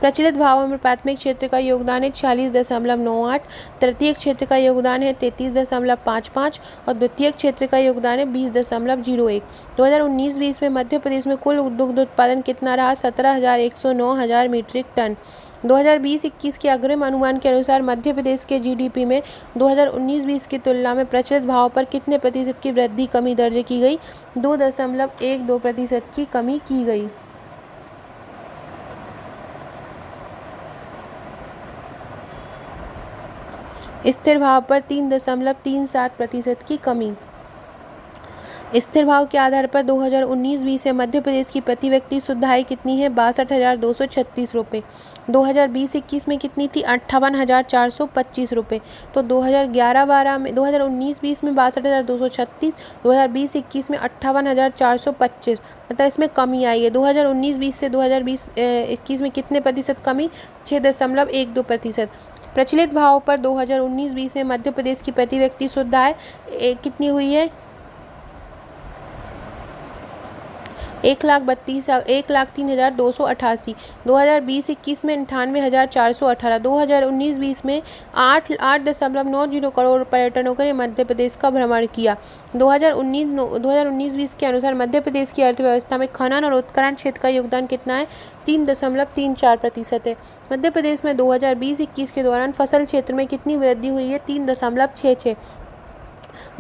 प्रचलित भावों में प्राथमिक क्षेत्र का योगदान है 46.98, तृतीयक क्षेत्र का योगदान है 33.55 और द्वितीयक क्षेत्र का योगदान है 20.01। 2019-20 में मध्य प्रदेश में कुल दुग्ध उत्पादन कितना रहा? 17,109 मीट्रिक टन। 2020-21 के अग्रिम अनुमान के अनुसार मध्य प्रदेश के जीडीपी में 2019-20 की तुलना में प्रचलित भाव पर कितने प्रतिशत की कमी दर्ज की गई? 2.12% की कमी की गई। स्थिर भाव पर 3.37% की कमी। स्थिर भाव के आधार पर 2019-20 में मध्य प्रदेश की प्रति व्यक्ति शुद्ध आय कितनी है? 62,236 रुपये। 2020-21 में कितनी थी? 58,425 रुपये। तो 2011-12 में 2019-20 में 62,236, 2020-21 में 58,425, मतलब इसमें कमी आई है। 2019-20 से 2020-21 में कितने प्रतिशत कमी? 6.12%। प्रचलित भाव पर 2019-20 में मध्य प्रदेश की प्रति व्यक्ति शुद्ध आय कितनी हुई है? 1,03,288। 2020-21 में 98,418। 2019-20 में 8.90 करोड़ पर्यटकों ने मध्य प्रदेश का भ्रमण किया। 2019-20 के अनुसार मध्य प्रदेश की अर्थव्यवस्था में खनन और उत्खनन क्षेत्र का योगदान कितना है? 3.34% है। मध्य प्रदेश में 2020-21 के दौरान फसल क्षेत्र में कितनी वृद्धि हुई है? 3.66।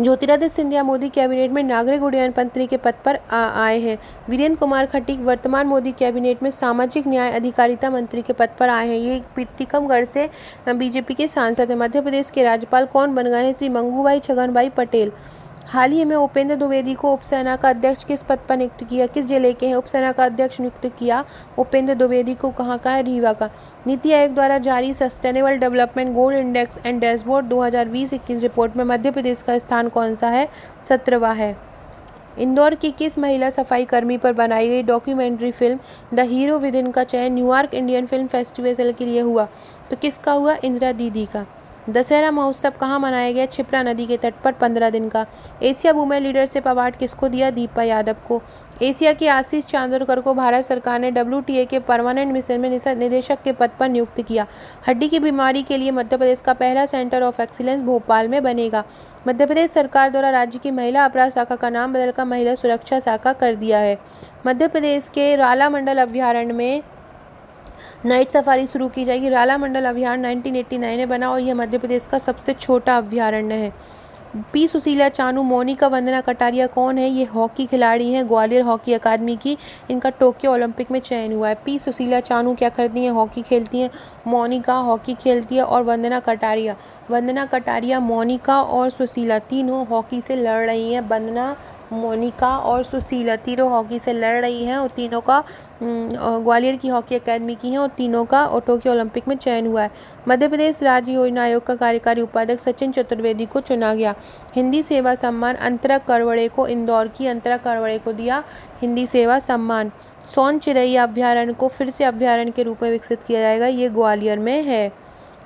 ज्योतिरादित्य सिंधिया मोदी कैबिनेट में नागरिक उड्डयन मंत्री के पद पर आए हैं। वीरेंद्र कुमार खटीक वर्तमान मोदी कैबिनेट में सामाजिक न्याय अधिकारिता मंत्री के पद पर आए हैं। ये टीकमगढ़ से बीजेपी के सांसद हैं। मध्य प्रदेश के राज्यपाल कौन बन गए हैं? श्री मंगूभाई छगनभाई पटेल। हाल ही में उपेंद्र द्विवेदी को उपसेना का अध्यक्ष किस पद पर नियुक्त किया? किस जिले के हैं उपसेना का अध्यक्ष नियुक्त किया उपेंद्र द्विवेदी को? कहाँ का है? रीवा का। नीति आयोग द्वारा जारी sustainable development goal index and dashboard 2020-21 report में मध्य प्रदेश का स्थान कौन सा है? 17वां है। इंदौर की किस महिला सफाई कर्मी पर बनाई गई documentary film the hero with in का चयन न्यूयॉर्क इंडियन फिल्म फेस्टिवल के लिए हुआ? तो किसका हुआ? इंदिरा दीदी का। दशहरा महोत्सव कहाँ मनाया गया? क्षिप्रा नदी के तट पर 15 दिन का। एशिया वुमेन लीडरशिप अवार्ड किसको दिया? दीपा यादव को। एशिया की आशीष चांदोरकर को भारत सरकार ने WTA के परमानेंट मिशन में निदेशक के पद पर नियुक्त किया। हड्डी की बीमारी के लिए मध्य प्रदेश का पहला सेंटर ऑफ एक्सीलेंस भोपाल में बनेगा। मध्य प्रदेश सरकार द्वारा राज्य की महिला अपराध शाखा का नाम बदलकर महिला सुरक्षा शाखा कर दिया है। मध्य प्रदेश के राला मंडल अभ्यारण्य में नाइट सफारी शुरू की जाएगी। राला मंडल अभ्यारण्य 1989 में बना और यह मध्य प्रदेश का सबसे छोटा अभ्यारण्य है। पी सुशीला चानू, मोनिका वंदना कटारिया कौन है? ये हॉकी खिलाड़ी हैं ग्वालियर हॉकी अकादमी की। इनका टोक्यो ओलंपिक में चयन हुआ है। पी सुशीला चानू क्या करती हैं? हॉकी खेलती हैं। मोनिका हॉकी खेलती है और वंदना कटारिया, मोनिका और सुशीला तीनों हॉकी से लड़ रही हैं। वंदना मोनिका और सुशीला तीनों हॉकी से लड़ रही हैं और तीनों का ग्वालियर की हॉकी अकेडमी की हैं और तीनों का टोक्यो ओलंपिक में चयन हुआ है। मध्य प्रदेश राज्य योजना आयोग का कार्यकारी उपाध्यक्ष सचिन चतुर्वेदी को चुना गया। हिंदी सेवा सम्मान अंतरा करवड़े को, इंदौर की अंतरा करवड़े को दिया हिंदी सेवा सम्मान। सोन चिरैया अभ्यारण्य को फिर से अभ्यारण्य के रूप में विकसित किया जाएगा, ये ग्वालियर में है।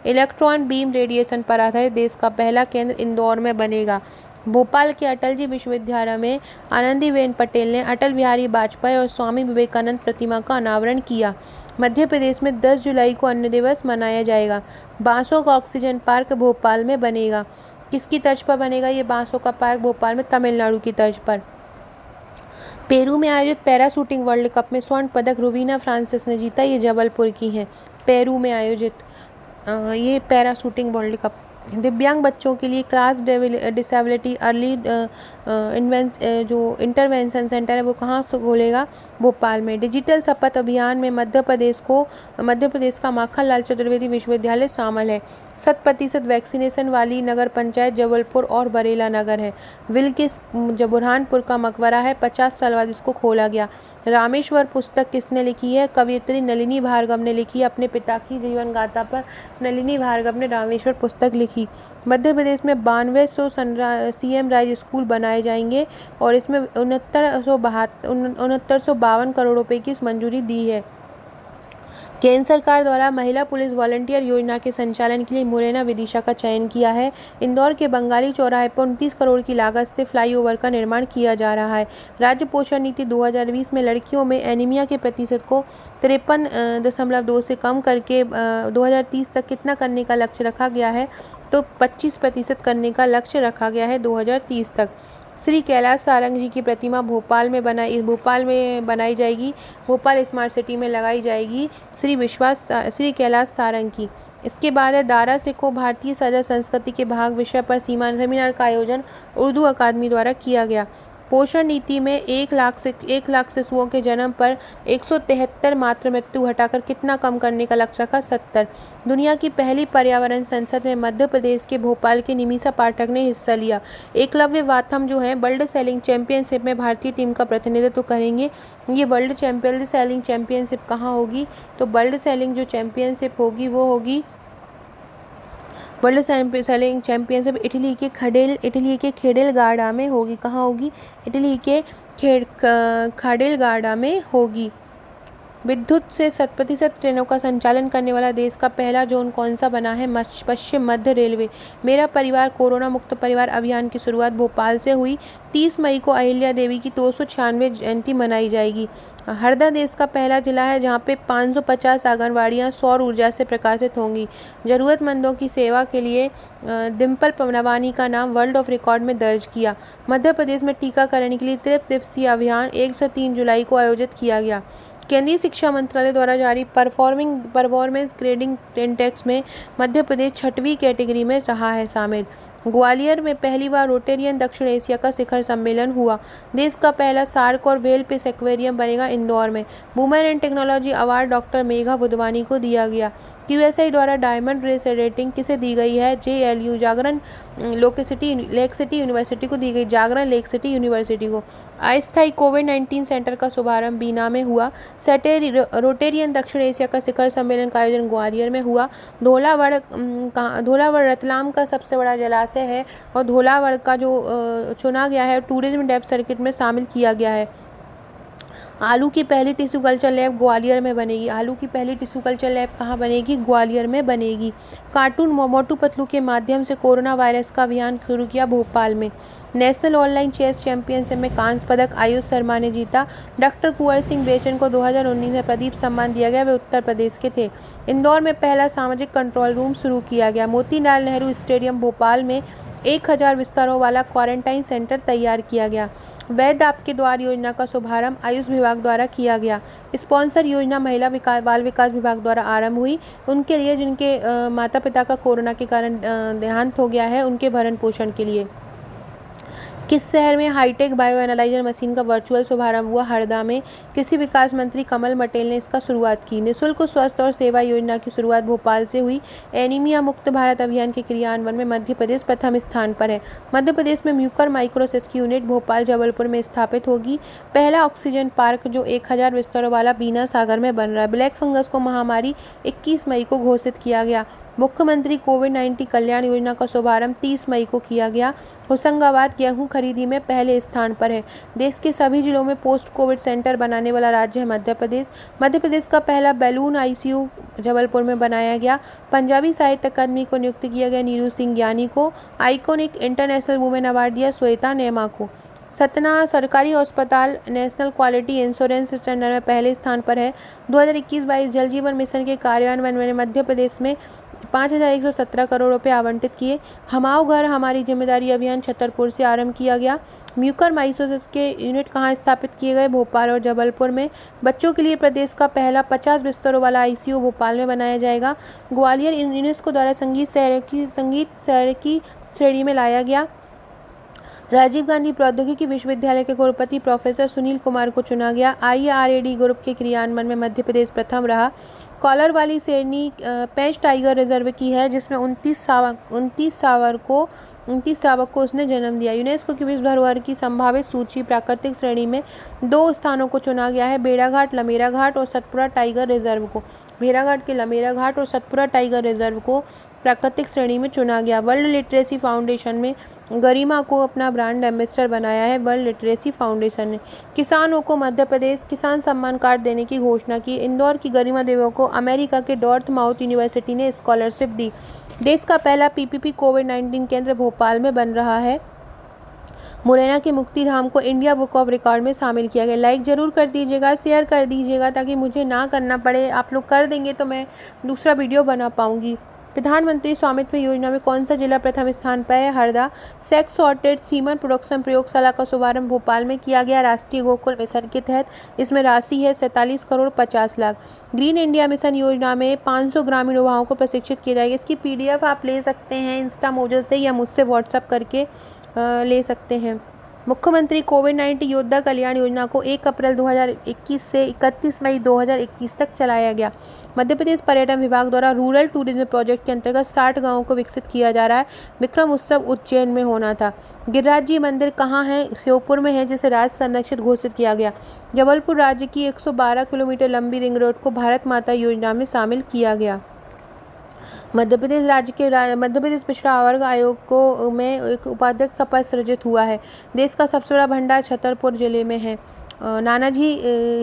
इलेक्ट्रॉन बीम रेडिएशन पर आधारित देश का पहला केंद्र इंदौर में बनेगा। भोपाल के अटल जी विश्वविद्यालय में आनंदीबेन पटेल ने अटल बिहारी वाजपेयी और स्वामी विवेकानंद प्रतिमा का अनावरण किया। मध्य प्रदेश में 10 जुलाई को अन्न दिवस मनाया जाएगा। बांसों का ऑक्सीजन पार्क भोपाल में बनेगा। किसकी तर्ज पर बनेगा ये बांसों का पार्क? भोपाल में, तमिलनाडु की तर्ज पर। पेरू में आयोजित पैरा शूटिंग वर्ल्ड कप में स्वर्ण पदक रुबीना फ्रांसिस ने जीता, ये जबलपुर की हैं। पेरू में आयोजित ये पैरा शूटिंग वर्ल्ड कप। दिव्यांग बच्चों के लिए क्लास डिसेबिलिटी अर्ली जो इंटरवेंशन सेंटर है वो कहाँ से खोलेगा? भोपाल में। डिजिटल शपथ अभियान में मध्य प्रदेश का माखनलाल चतुर्वेदी विश्वविद्यालय शामिल है। 100% वैक्सीनेशन वाली नगर पंचायत जबलपुर और बरेला नगर है। विल्किस बुरहानपुर का मकबरा है, 50 साल बाद इसको खोला गया। रामेश्वर पुस्तक किसने लिखी है? कवयित्री नलिनी भार्गव ने लिखी है। अपने पिता की जीवन गाथा पर नलिनी भार्गव ने रामेश्वर पुस्तक लिखी। मध्य प्रदेश में 9200 सीएम राइज स्कूल बनाए जाएंगे और इसमें 6952 करोड़ रुपए की मंजूरी दी है। केंद्र सरकार द्वारा महिला पुलिस वॉलंटियर योजना के संचालन के लिए मुरैना विदिशा का चयन किया है। इंदौर के बंगाली चौराहे पर 29 करोड़ की लागत से फ्लाईओवर का निर्माण किया जा रहा है। राज्य पोषण नीति 2020 में लड़कियों में एनीमिया के प्रतिशत को 53.2 से कम करके 2030 तक कितना करने का लक्ष्य रखा गया है? तो 25% करने का लक्ष्य रखा गया है 2030 तक। श्री कैलाश सारंग जी की प्रतिमा भोपाल में बनाई जाएगी। भोपाल स्मार्ट सिटी में लगाई जाएगी श्री कैलाश सारंग की। इसके बाद है दारा सिखो भारतीय सजा संस्कृति के भाग विषय पर सेमिनार का आयोजन उर्दू अकादमी द्वारा किया गया। पोषण नीति में 1 लाख शिशुओं के जन्म पर 173 मातृ मृत्यु घटाकर कितना कम करने का लक्ष्य रखा? 70। दुनिया की पहली पर्यावरण संसद में मध्य प्रदेश के भोपाल के निमिषा पाठक ने हिस्सा लिया। एकलव्य वाथम जो है वर्ल्ड सेलिंग चैंपियनशिप में भारतीय टीम का प्रतिनिधित्व करेंगे। ये वर्ल्ड सेलिंग चैंपियनशिप कहाँ होगी? तो वर्ल्ड सेलिंग जो चैंपियनशिप होगी वो होगी वर्ल्ड सेलिंग चैंपियनशिप इटली के खेडेलगार्डा में होगी। कहाँ होगी? इटली के खेडेलगार्डा में होगी। विद्युत से 100% ट्रेनों का संचालन करने वाला देश का पहला जोन कौन सा बना है? पश्चिम मध्य रेलवे। मेरा परिवार कोरोना मुक्त परिवार अभियान की शुरुआत भोपाल से हुई। 30 मई को अहिल्या देवी की 296वीं जयंती मनाई जाएगी। हरदा देश का पहला जिला है जहां पे 550 आंगनवाड़ियां सौर ऊर्जा से प्रकाशित होंगी। जरूरतमंदों की सेवा के लिए डिम्पल पवनवानी का नाम वर्ल्ड ऑफ रिकॉर्ड में दर्ज किया। मध्य प्रदेश में टीकाकरण के लिए 3 दिवसीय अभियान 1 से 3 जुलाई को आयोजित किया गया। केंद्रीय शिक्षा मंत्रालय द्वारा जारी परफॉर्मेंस ग्रेडिंग इंडेक्स में मध्य प्रदेश 6वीं कैटेगरी में रहा है शामिल। ग्वालियर में पहली बार रोटेरियन दक्षिण एशिया का शिखर सम्मेलन हुआ। देश का पहला सार्क और व्हेल फिश एक्वेरियम बनेगा इंदौर में। Women and technology award doctor Megha Budhwani को दिया गया। QSI द्वारा डायमंड रेस रेटिंग किसे दी गई है? JLU जागरण लेक सिटी यूनिवर्सिटी को दी गई। जागरण लेक सिटी यूनिवर्सिटी को। अस्थायी कोविड-19 सेंटर का शुभारंभ बीना में हुआ। रोटेरियन दक्षिण एशिया का शिखर सम्मेलन का आयोजन ग्वालियर में हुआ। धोलावड़ रतलाम का सबसे बड़ा जलाशय है और धोलावड़ का जो चुना गया है टूरिज्म डेवलपमेंट सर्किट में शामिल किया गया है। आलू की पहली टिश्यू कल्चर लैब ग्वालियर में बनेगी। आलू की पहली टिश्यू कल्चर लैब कहाँ बनेगी? ग्वालियर में बनेगी। कार्टून मोटू पतलू के माध्यम से कोरोना वायरस का अभियान शुरू किया भोपाल में। नेशनल ऑनलाइन चेस चैंपियनशिप में कांस्य पदक आयुष शर्मा ने जीता। डॉक्टर कुंवर सिंह बेचन को 2019 में प्रदीप सम्मान दिया गया, वे उत्तर प्रदेश के थे। इंदौर में पहला सामाजिक कंट्रोल रूम शुरू किया गया। मोतीलाल नेहरू स्टेडियम भोपाल में 1000 बिस्तरों वाला क्वारंटाइन सेंटर तैयार किया गया। वैध आपके द्वार योजना का शुभारंभ आयुष विभाग द्वारा किया गया। स्पॉन्सर योजना महिला बाल विकास विभाग द्वारा आरंभ हुई। उनके लिए जिनके माता पिता का कोरोना के कारण देहांत हो गया है उनके भरण पोषण के लिए। किस शहर में हाईटेक बायो एनालाइजर मशीन का वर्चुअल शुभारंभ हुआ? हरदा में। कृषि विकास मंत्री कमल पटेल ने इसका शुरुआत की। निःशुल्क स्वास्थ्य और सेवा योजना की शुरुआत भोपाल से हुई। एनीमिया मुक्त भारत अभियान के क्रियान्वयन में मध्य प्रदेश प्रथम स्थान पर है। मध्य प्रदेश में म्यूकर माइक्रोसिस्की यूनिट भोपाल जबलपुर में स्थापित होगी। पहला ऑक्सीजन पार्क जो 1000 बिस्तरों वाला बीना सागर में बन रहा है। ब्लैक फंगस को महामारी 21 मई को घोषित किया गया। मुख्यमंत्री कोविड-19 कल्याण योजना का शुभारंभ 30 मई को किया गया। होशंगाबाद गेहूं खरीदी में पहले स्थान पर है। देश के सभी जिलों में पोस्ट कोविड सेंटर बनाने वाला राज्य है मध्य प्रदेश। मध्य प्रदेश का पहला बैलून आईसीयू जबलपुर में बनाया गया। पंजाबी साहित्य अकादमी को नियुक्त किया गया नीरू सिंह ज्ञानी को। आइकॉनिक इंटरनेशनल वुमेन अवार्ड दिया श्वेता नेमा को। सतना सरकारी अस्पताल नेशनल क्वालिटी इंश्योरेंस स्टैंडर्ड में पहले स्थान पर है। 2021-22 जल जीवन मिशन के कार्यान्वयन में मध्य प्रदेश में 5117 करोड़ रुपए आवंटित किए। हमाओ घर हमारी जिम्मेदारी अभियान छतरपुर से आरंभ किया गया। म्यूकर माइकोसिस के यूनिट कहाँ स्थापित किए गए? भोपाल और जबलपुर में। बच्चों के लिए प्रदेश का पहला 50 बिस्तरों वाला आईसीयू भोपाल में बनाया जाएगा। ग्वालियर यूनेस्को द्वारा संगीत शहर की श्रेणी में लाया गया। राजीव गांधी प्रौद्योगिकी विश्वविद्यालय के कुलपति प्रोफेसर सुनील कुमार को चुना गया। IRAD ग्रुप के क्रियान्वयन में मध्य प्रदेश प्रथम रहा। कॉलर वाली श्रेणी पेंच टाइगर रिजर्व की है जिसमें 29 शावक को उसने जन्म दिया। यूनेस्को की विश्व धरोहर की संभावित सूची प्राकृतिक श्रेणी में 2 स्थानों को चुना गया है। भेड़ाघाट लमेरा घाट और सतपुड़ा टाइगर रिजर्व को। भेड़ाघाट के लमेरा घाट और सतपुड़ा टाइगर रिजर्व को प्राकृतिक श्रेणी में चुना गया। वर्ल्ड लिटरेसी फाउंडेशन में गरिमा को अपना ब्रांड एम्बेसडर बनाया है। वर्ल्ड लिटरेसी फाउंडेशन ने किसानों को मध्य प्रदेश किसान सम्मान कार्ड देने की घोषणा की। इंदौर की गरिमा देवी को अमेरिका के डॉर्थमाउथ यूनिवर्सिटी ने स्कॉलरशिप दी। देश का पहला PPP कोविड-19 केंद्र भोपाल में बन रहा है। मुरैना के मुक्तिधाम को इंडिया बुक ऑफ रिकॉर्ड में शामिल किया गया। लाइक ज़रूर कर दीजिएगा, शेयर कर दीजिएगा ताकि मुझे ना करना पड़े। आप लोग कर देंगे तो मैं दूसरा वीडियो बना पाऊँगी। प्रधानमंत्री स्वामित्व योजना में कौन सा जिला प्रथम स्थान पर है? Harda. Sex sorted semen production प्रयोगशाला का शुभारंभ भोपाल में किया गया राष्ट्रीय गोकुल मिशन के तहत। इसमें राशि है 47 crore 50 lakh. Green India mission योजना में 500 ग्रामीण युवाओं को प्रशिक्षित किया जाएगा। इसकी PDF आप ले सकते हैं इंस्टा मोजो से या मुझसे व्हाट्सअप करके ले सकते हैं। मुख्यमंत्री कोविड-19 योद्धा कल्याण योजना को 1 अप्रैल 2021 से 31 मई 2021 तक चलाया गया। मध्य प्रदेश पर्यटन विभाग द्वारा रूरल टूरिज्म प्रोजेक्ट के अंतर्गत 60 गांवों को विकसित किया जा रहा है। विक्रम उत्सव उज्जैन में होना था। गिरिराज जी मंदिर कहाँ है? श्योपुर में है जिसे राज्य संरक्षित घोषित किया गया। जबलपुर राज्य की 112 किलोमीटर लंबी रिंग रोड को भारत माता योजना में शामिल किया गया। मध्य प्रदेश पिछड़ा वर्ग आयोग को में एक उपाध्यक्ष का पद सृजित हुआ है। देश का सबसे बड़ा भंडार छतरपुर जिले में है। नानाजी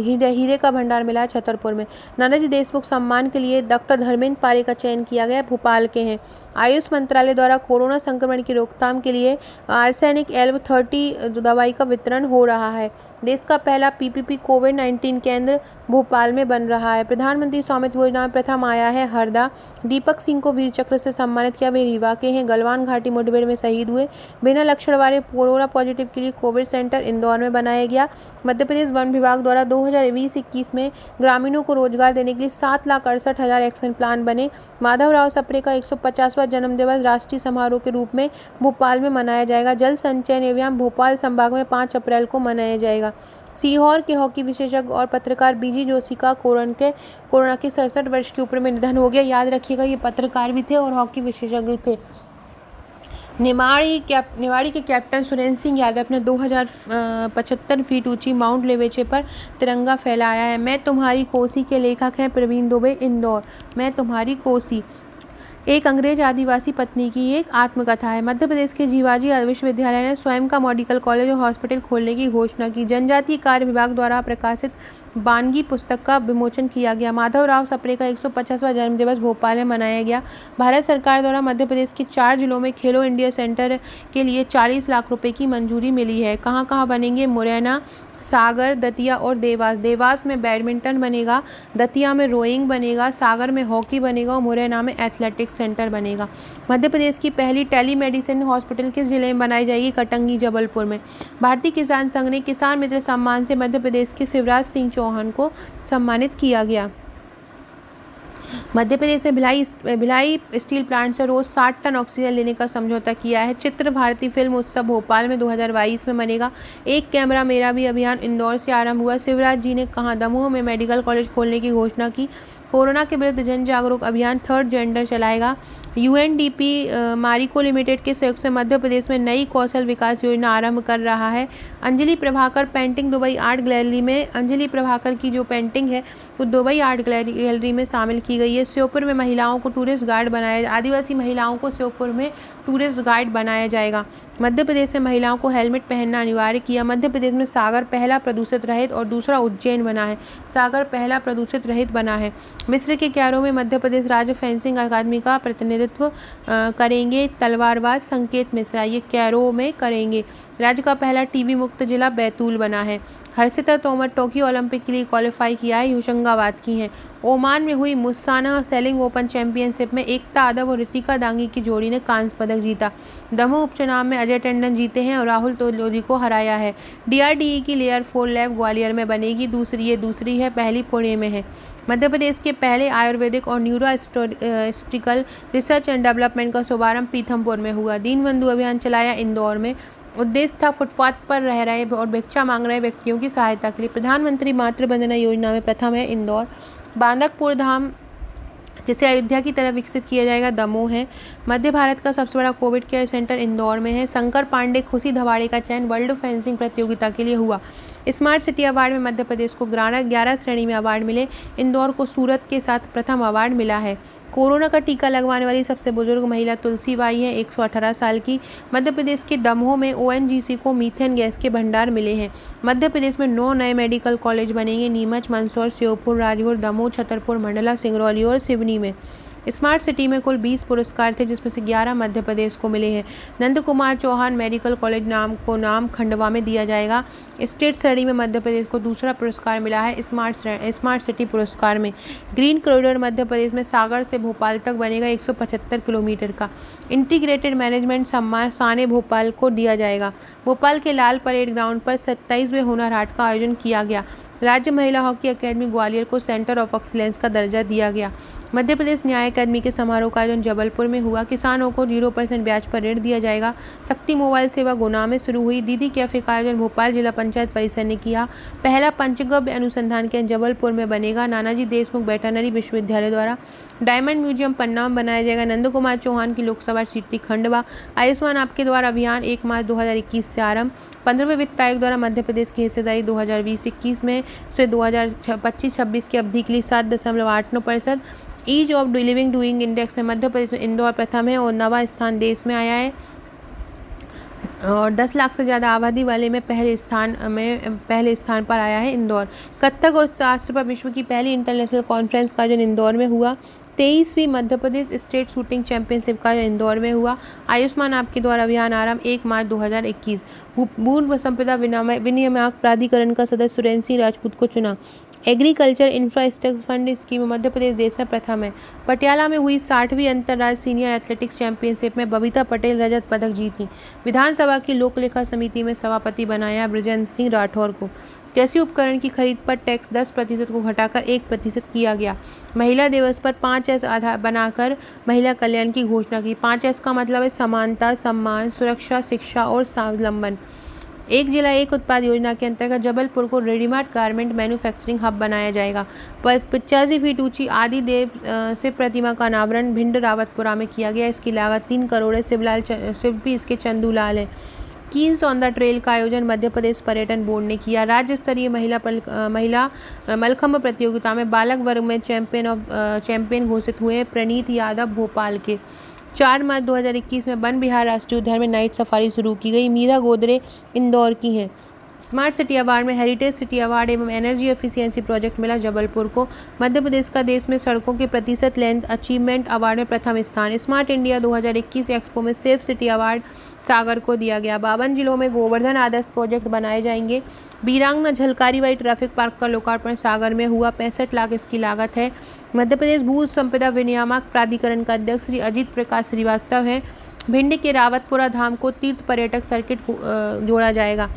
हीरे का भंडार मिला है छतरपुर में। नानाजी देशमुख सम्मान के लिए डॉक्टर धर्मेंद्र पारे का चयन किया गया। भोपाल के हैं। आयुष मंत्रालय द्वारा कोरोना संक्रमण की रोकथाम के लिए आर्सेनिक L30 दवाई का वितरण हो रहा है। देश का पहला PPP कोविड-19 केंद्र भोपाल में बन रहा है। प्रधानमंत्री स्वामित्व योजना में प्रथम आया है हरदा। दीपक सिंह को वीर चक्र से सम्मानित किया। वे रीवा के हैं। गलवान घाटी मुठभेड़ में शहीद हुए। बिना लक्षण वाले कोरोना पॉजिटिव के लिए कोविड सेंटर इंदौर में बनाया गया। मध्य प्रदेश वन विभाग द्वारा 2020-21 में ग्रामीणों को रोजगार देने के लिए 7,68,000 एक्शन प्लान बने। माधवराव सप्रे का 150वां जन्म दिवस राष्ट्रीय समारोह के रूप में भोपाल में मनाया जाएगा। जल संचयन अभियान भोपाल संभाग में 5 अप्रैल को मनाया जाएगा। सीहोर के हॉकी विशेषज्ञ और पत्रकार BG जोशी का कोरोना के 67 वर्ष की उम्र में निधन हो गया। याद रखिएगा ये पत्रकार भी थे और हॉकी विशेषज्ञ थे। निवाड़ी के कैप्टन सुरेंद्र सिंह यादव ने 2075 फीट ऊंची माउंट लेवेचे पर तिरंगा फहराया है। मैं तुम्हारी कोसी के लेखक हैं प्रवीण दुबे इंदौर। मैं तुम्हारी कोसी एक अंग्रेज आदिवासी पत्नी की एक आत्मकथा है। मध्य प्रदेश के जीवाजी विश्वविद्यालय ने स्वयं का मेडिकल कॉलेज और हॉस्पिटल खोलने की घोषणा की। जनजातीय कार्य विभाग द्वारा प्रकाशित बानगी पुस्तक का विमोचन किया गया। माधवराव सप्रे का 150वां जन्मदिवस भोपाल में मनाया गया। भारत सरकार द्वारा मध्य प्रदेश के 4 जिलों में खेलो इंडिया सेंटर के लिए 40 लाख रुपए की मंजूरी मिली है। कहाँ कहाँ बनेंगे? मुरैना, सागर, दतिया और देवास। देवास में बैडमिंटन बनेगा, दतिया में रोइंग बनेगा, सागर में हॉकी बनेगा और मुरैना में एथलेटिक्स सेंटर बनेगा। मध्य प्रदेश की पहली टेलीमेडिसिन हॉस्पिटल किस जिले में बनाई जाएगी? कटंगी जबलपुर में। भारतीय किसान संघ ने किसान मित्र सम्मान से मध्य प्रदेश के शिवराज सिंह चौहान को सम्मानित किया गया। मध्य प्रदेश में भिलाई स्टील प्लांट से रोज 60 टन ऑक्सीजन लेने का समझौता किया है। चित्र भारती फिल्म उत्सव भोपाल में 2022 में बनेगा। एक कैमरा मेरा भी अभियान इंदौर से आरंभ हुआ। शिवराज जी ने कहा दमोह में मेडिकल कॉलेज खोलने की घोषणा की। कोरोना के विरुद्ध जन जागरूक अभियान थर्ड जेंडर चलाएगा। यूएनडीपी मारिको लिमिटेड के सहयोग से मध्य प्रदेश में नई कौशल विकास योजना आरंभ कर रहा है। Anjali Prabhakar painting Dubai art gallery में, अंजलि प्रभाकर की जो पेंटिंग है वो दुबई आर्ट गैलरी में शामिल की गई है। श्योपुर में महिलाओं को टूरिस्ट गाइड बनाया, आदिवासी महिलाओं को श्योपुर में टूरिस्ट गाइड बनाया जाएगा। मध्य प्रदेश में महिलाओं को हेलमेट पहनना अनिवार्य किया। मध्य प्रदेश में सागर पहला प्रदूषित रहित और दूसरा उज्जैन बना है। सागर पहला प्रदूषित रहित बना है। मिस्र के कैरो में मध्य प्रदेश राज्य फेंसिंग अकादमी का प्रतिनिधित्व करेंगे तलवारबाज संकेत मिश्रा, ये कैरो में करेंगे। राज्य का पहला टीबी मुक्त जिला बैतूल बना है। हर्षिता तोमर टोक्यो ओलंपिक के लिए क्वालिफाई किया है, होशंगाबाद की हैं। ओमान में हुई मुस्साना सेलिंग ओपन चैंपियनशिप में एकता यादव और ऋतिका दांगी की जोड़ी ने कांस्य पदक जीता। दमोह उपचुनाव में अजय टंडन जीते हैं और राहुल तोलोदी को हराया है। डीआरडीई की लेयर 4 लैब ग्वालियर में बनेगी, दूसरी है, पहली पुणे में है। मध्य प्रदेश के पहले आयुर्वेदिक और न्यूरोस्टिकल रिसर्च एंड डेवलपमेंट का शुभारंभ पीथमपुर में हुआ। दीनबंधु अभियान चलाया इंदौर में। उद्देश्य था फुटपाथ पर रह रहे और भिक्षा मांग रहे व्यक्तियों की सहायता के लिए। प्रधानमंत्री मातृ वंदना योजना में प्रथम है इंदौर। बांदकपुर धाम जिसे अयोध्या की तरह विकसित किया जाएगा दमोह है। मध्य भारत का सबसे बड़ा कोविड केयर सेंटर इंदौर में है। शंकर पांडे खुशी धवाड़े का चयन वर्ल्ड फेंसिंग प्रतियोगिता के लिए हुआ। स्मार्ट सिटी अवार्ड में मध्य प्रदेश को 11 श्रेणी में अवार्ड मिले। इंदौर को सूरत के साथ प्रथम अवार्ड मिला है। कोरोना का टीका लगवाने वाली सबसे बुजुर्ग महिला तुलसी बाई है, 118 साल की। मध्य प्रदेश के दमोह में ओएनजीसी को मीथेन गैस के भंडार मिले हैं। मध्य प्रदेश में 9 नए मेडिकल कॉलेज बनेंगे, नीमच, मंदसौर, श्योपुर, राजगढ़, दमोह, छतरपुर, मंडला, सिंगरौली और सिवनी में। स्मार्ट सिटी में कुल 20 पुरस्कार थे, जिसमें से 11 मध्य प्रदेश को मिले हैं। नंद कुमार चौहान मेडिकल कॉलेज नाम खंडवा में दिया जाएगा। स्टेट श्रेणी में मध्य प्रदेश को दूसरा पुरस्कार मिला है स्मार्ट सिटी पुरस्कार में। ग्रीन कॉरिडोर मध्य प्रदेश में सागर से भोपाल तक बनेगा, 175 किलोमीटर का। इंटीग्रेटेड मैनेजमेंट सम्मान साने भोपाल को दिया जाएगा। भोपाल के लाल परेड ग्राउंड पर 27वें हुनर हाट का आयोजन किया गया। राज्य महिला हॉकी अकेडमी ग्वालियर को सेंटर ऑफ एक्सीलेंस का दर्जा दिया गया। मध्य प्रदेश न्याय अकादमी के समारोह का आयोजन जबलपुर में हुआ। किसानों को 0% ब्याज पर ऋण दिया जाएगा। शक्ति मोबाइल सेवा गुना में शुरू हुई। दीदी कैफे का आयोजन भोपाल जिला पंचायत परिसर ने किया। पहला पंचगव्य अनुसंधान केंद्र जबलपुर में बनेगा, नानाजी देशमुख वेटरनरी विश्वविद्यालय द्वारा। डायमंड म्यूजियम पन्ना में बनाया जाएगा। नंद कुमार चौहान की लोकसभा सीट थी खंडवा। आयुष्मान आपके द्वारा अभियान 1 मार्च 2021 से आरंभ। 15वें वित्त आयोग द्वारा मध्य प्रदेश की हिस्सेदारी 2020-21 में से 2025-26 की अवधि के लिए 7.89%। Ease of living doing index में मध्य प्रदेश में इंदौर प्रथम है और 9वां स्थान देश में आया है। और 10 लाख से ज़्यादा आबादी वाले में पहले स्थान पर आया है इंदौर। कथक और शास्त्र विश्व की पहली इंटरनेशनल कॉन्फ्रेंस का आयोजन इंदौर में हुआ। 23वीं Madhya Pradesh state shooting championship का इंदौर में हुआ। आयुष्मान आपके द्वारा अभियान आरंभ 1 मार्च 2021। भूमि संपदा विनियामक प्राधिकरण का सदस्य सुरेंद्र सिंह राजपूत को चुना। एग्रीकल्चर इंफ्रास्ट्रक्चर फंड स्कीम में मध्य प्रदेश देश में प्रथम है। पटियाला में हुई 60वीं अंतर्राज्यीय सीनियर एथलेटिक्स चैंपियनशिप में बबीता पटेल रजत पदक जीती। विधानसभा की लोक लेखा समिति में सभापति बनाया बृजेंद्र सिंह राठौर को। कृषि उपकरण की खरीद पर टैक्स 10% को घटाकर 1% किया गया। महिला दिवस पर 5S आधार बनाकर महिला कल्याण की घोषणा की। 5S का मतलब है समानता, सम्मान, सुरक्षा, शिक्षा और स्वावलंबन। एक जिला एक उत्पाद योजना के अंतर्गत जबलपुर को रेडीमेड गारमेंट मैन्युफैक्चरिंग हब बनाया जाएगा। 85 फीट ऊंची आदि देव शिव प्रतिमा का अनावरण भिंड रावतपुरा में किया गया। इसकी लागत 3 करोड़ है। शिल्पी इसके चंदूलाल है। कीन्स ऑन द ट्रेल का आयोजन मध्य प्रदेश पर्यटन बोर्ड ने किया। राज्य स्तरीय महिला मलखम्ब प्रतियोगिता में बालक वर्ग में चैंपियन घोषित हुए प्रणीत यादव भोपाल के। 4 मार्च 2021 में वन विहार राष्ट्रीय उद्यान में नाइट सफारी शुरू की गई। मीरा गोदरे इंदौर की हैं। स्मार्ट सिटी अवार्ड में हेरिटेज सिटी अवार्ड एवं एनर्जी एफिशिएंसी प्रोजेक्ट मिला जबलपुर को। मध्य प्रदेश का देश में सड़कों के प्रतिशत लेंथ अचीवमेंट अवार्ड में प्रथम स्थान। स्मार्ट इंडिया 2021 एक्सपो में सेफ सिटी अवार्ड सागर को दिया गया। 52 जिलों में गोवर्धन आदर्श प्रोजेक्ट बनाए जाएंगे। बीरांगना झलकारी बाई ट्रैफिक पार्क का लोकार्पण सागर में हुआ। 65 लाख इसकी लागत है। मध्य प्रदेश भू संपदा विनियामक प्राधिकरण का अध्यक्ष श्री अजीत प्रकाश श्रीवास्तव है। भिंड के रावतपुरा धाम को तीर्थ पर्यटक सर्किट जोड़ा जाएगा।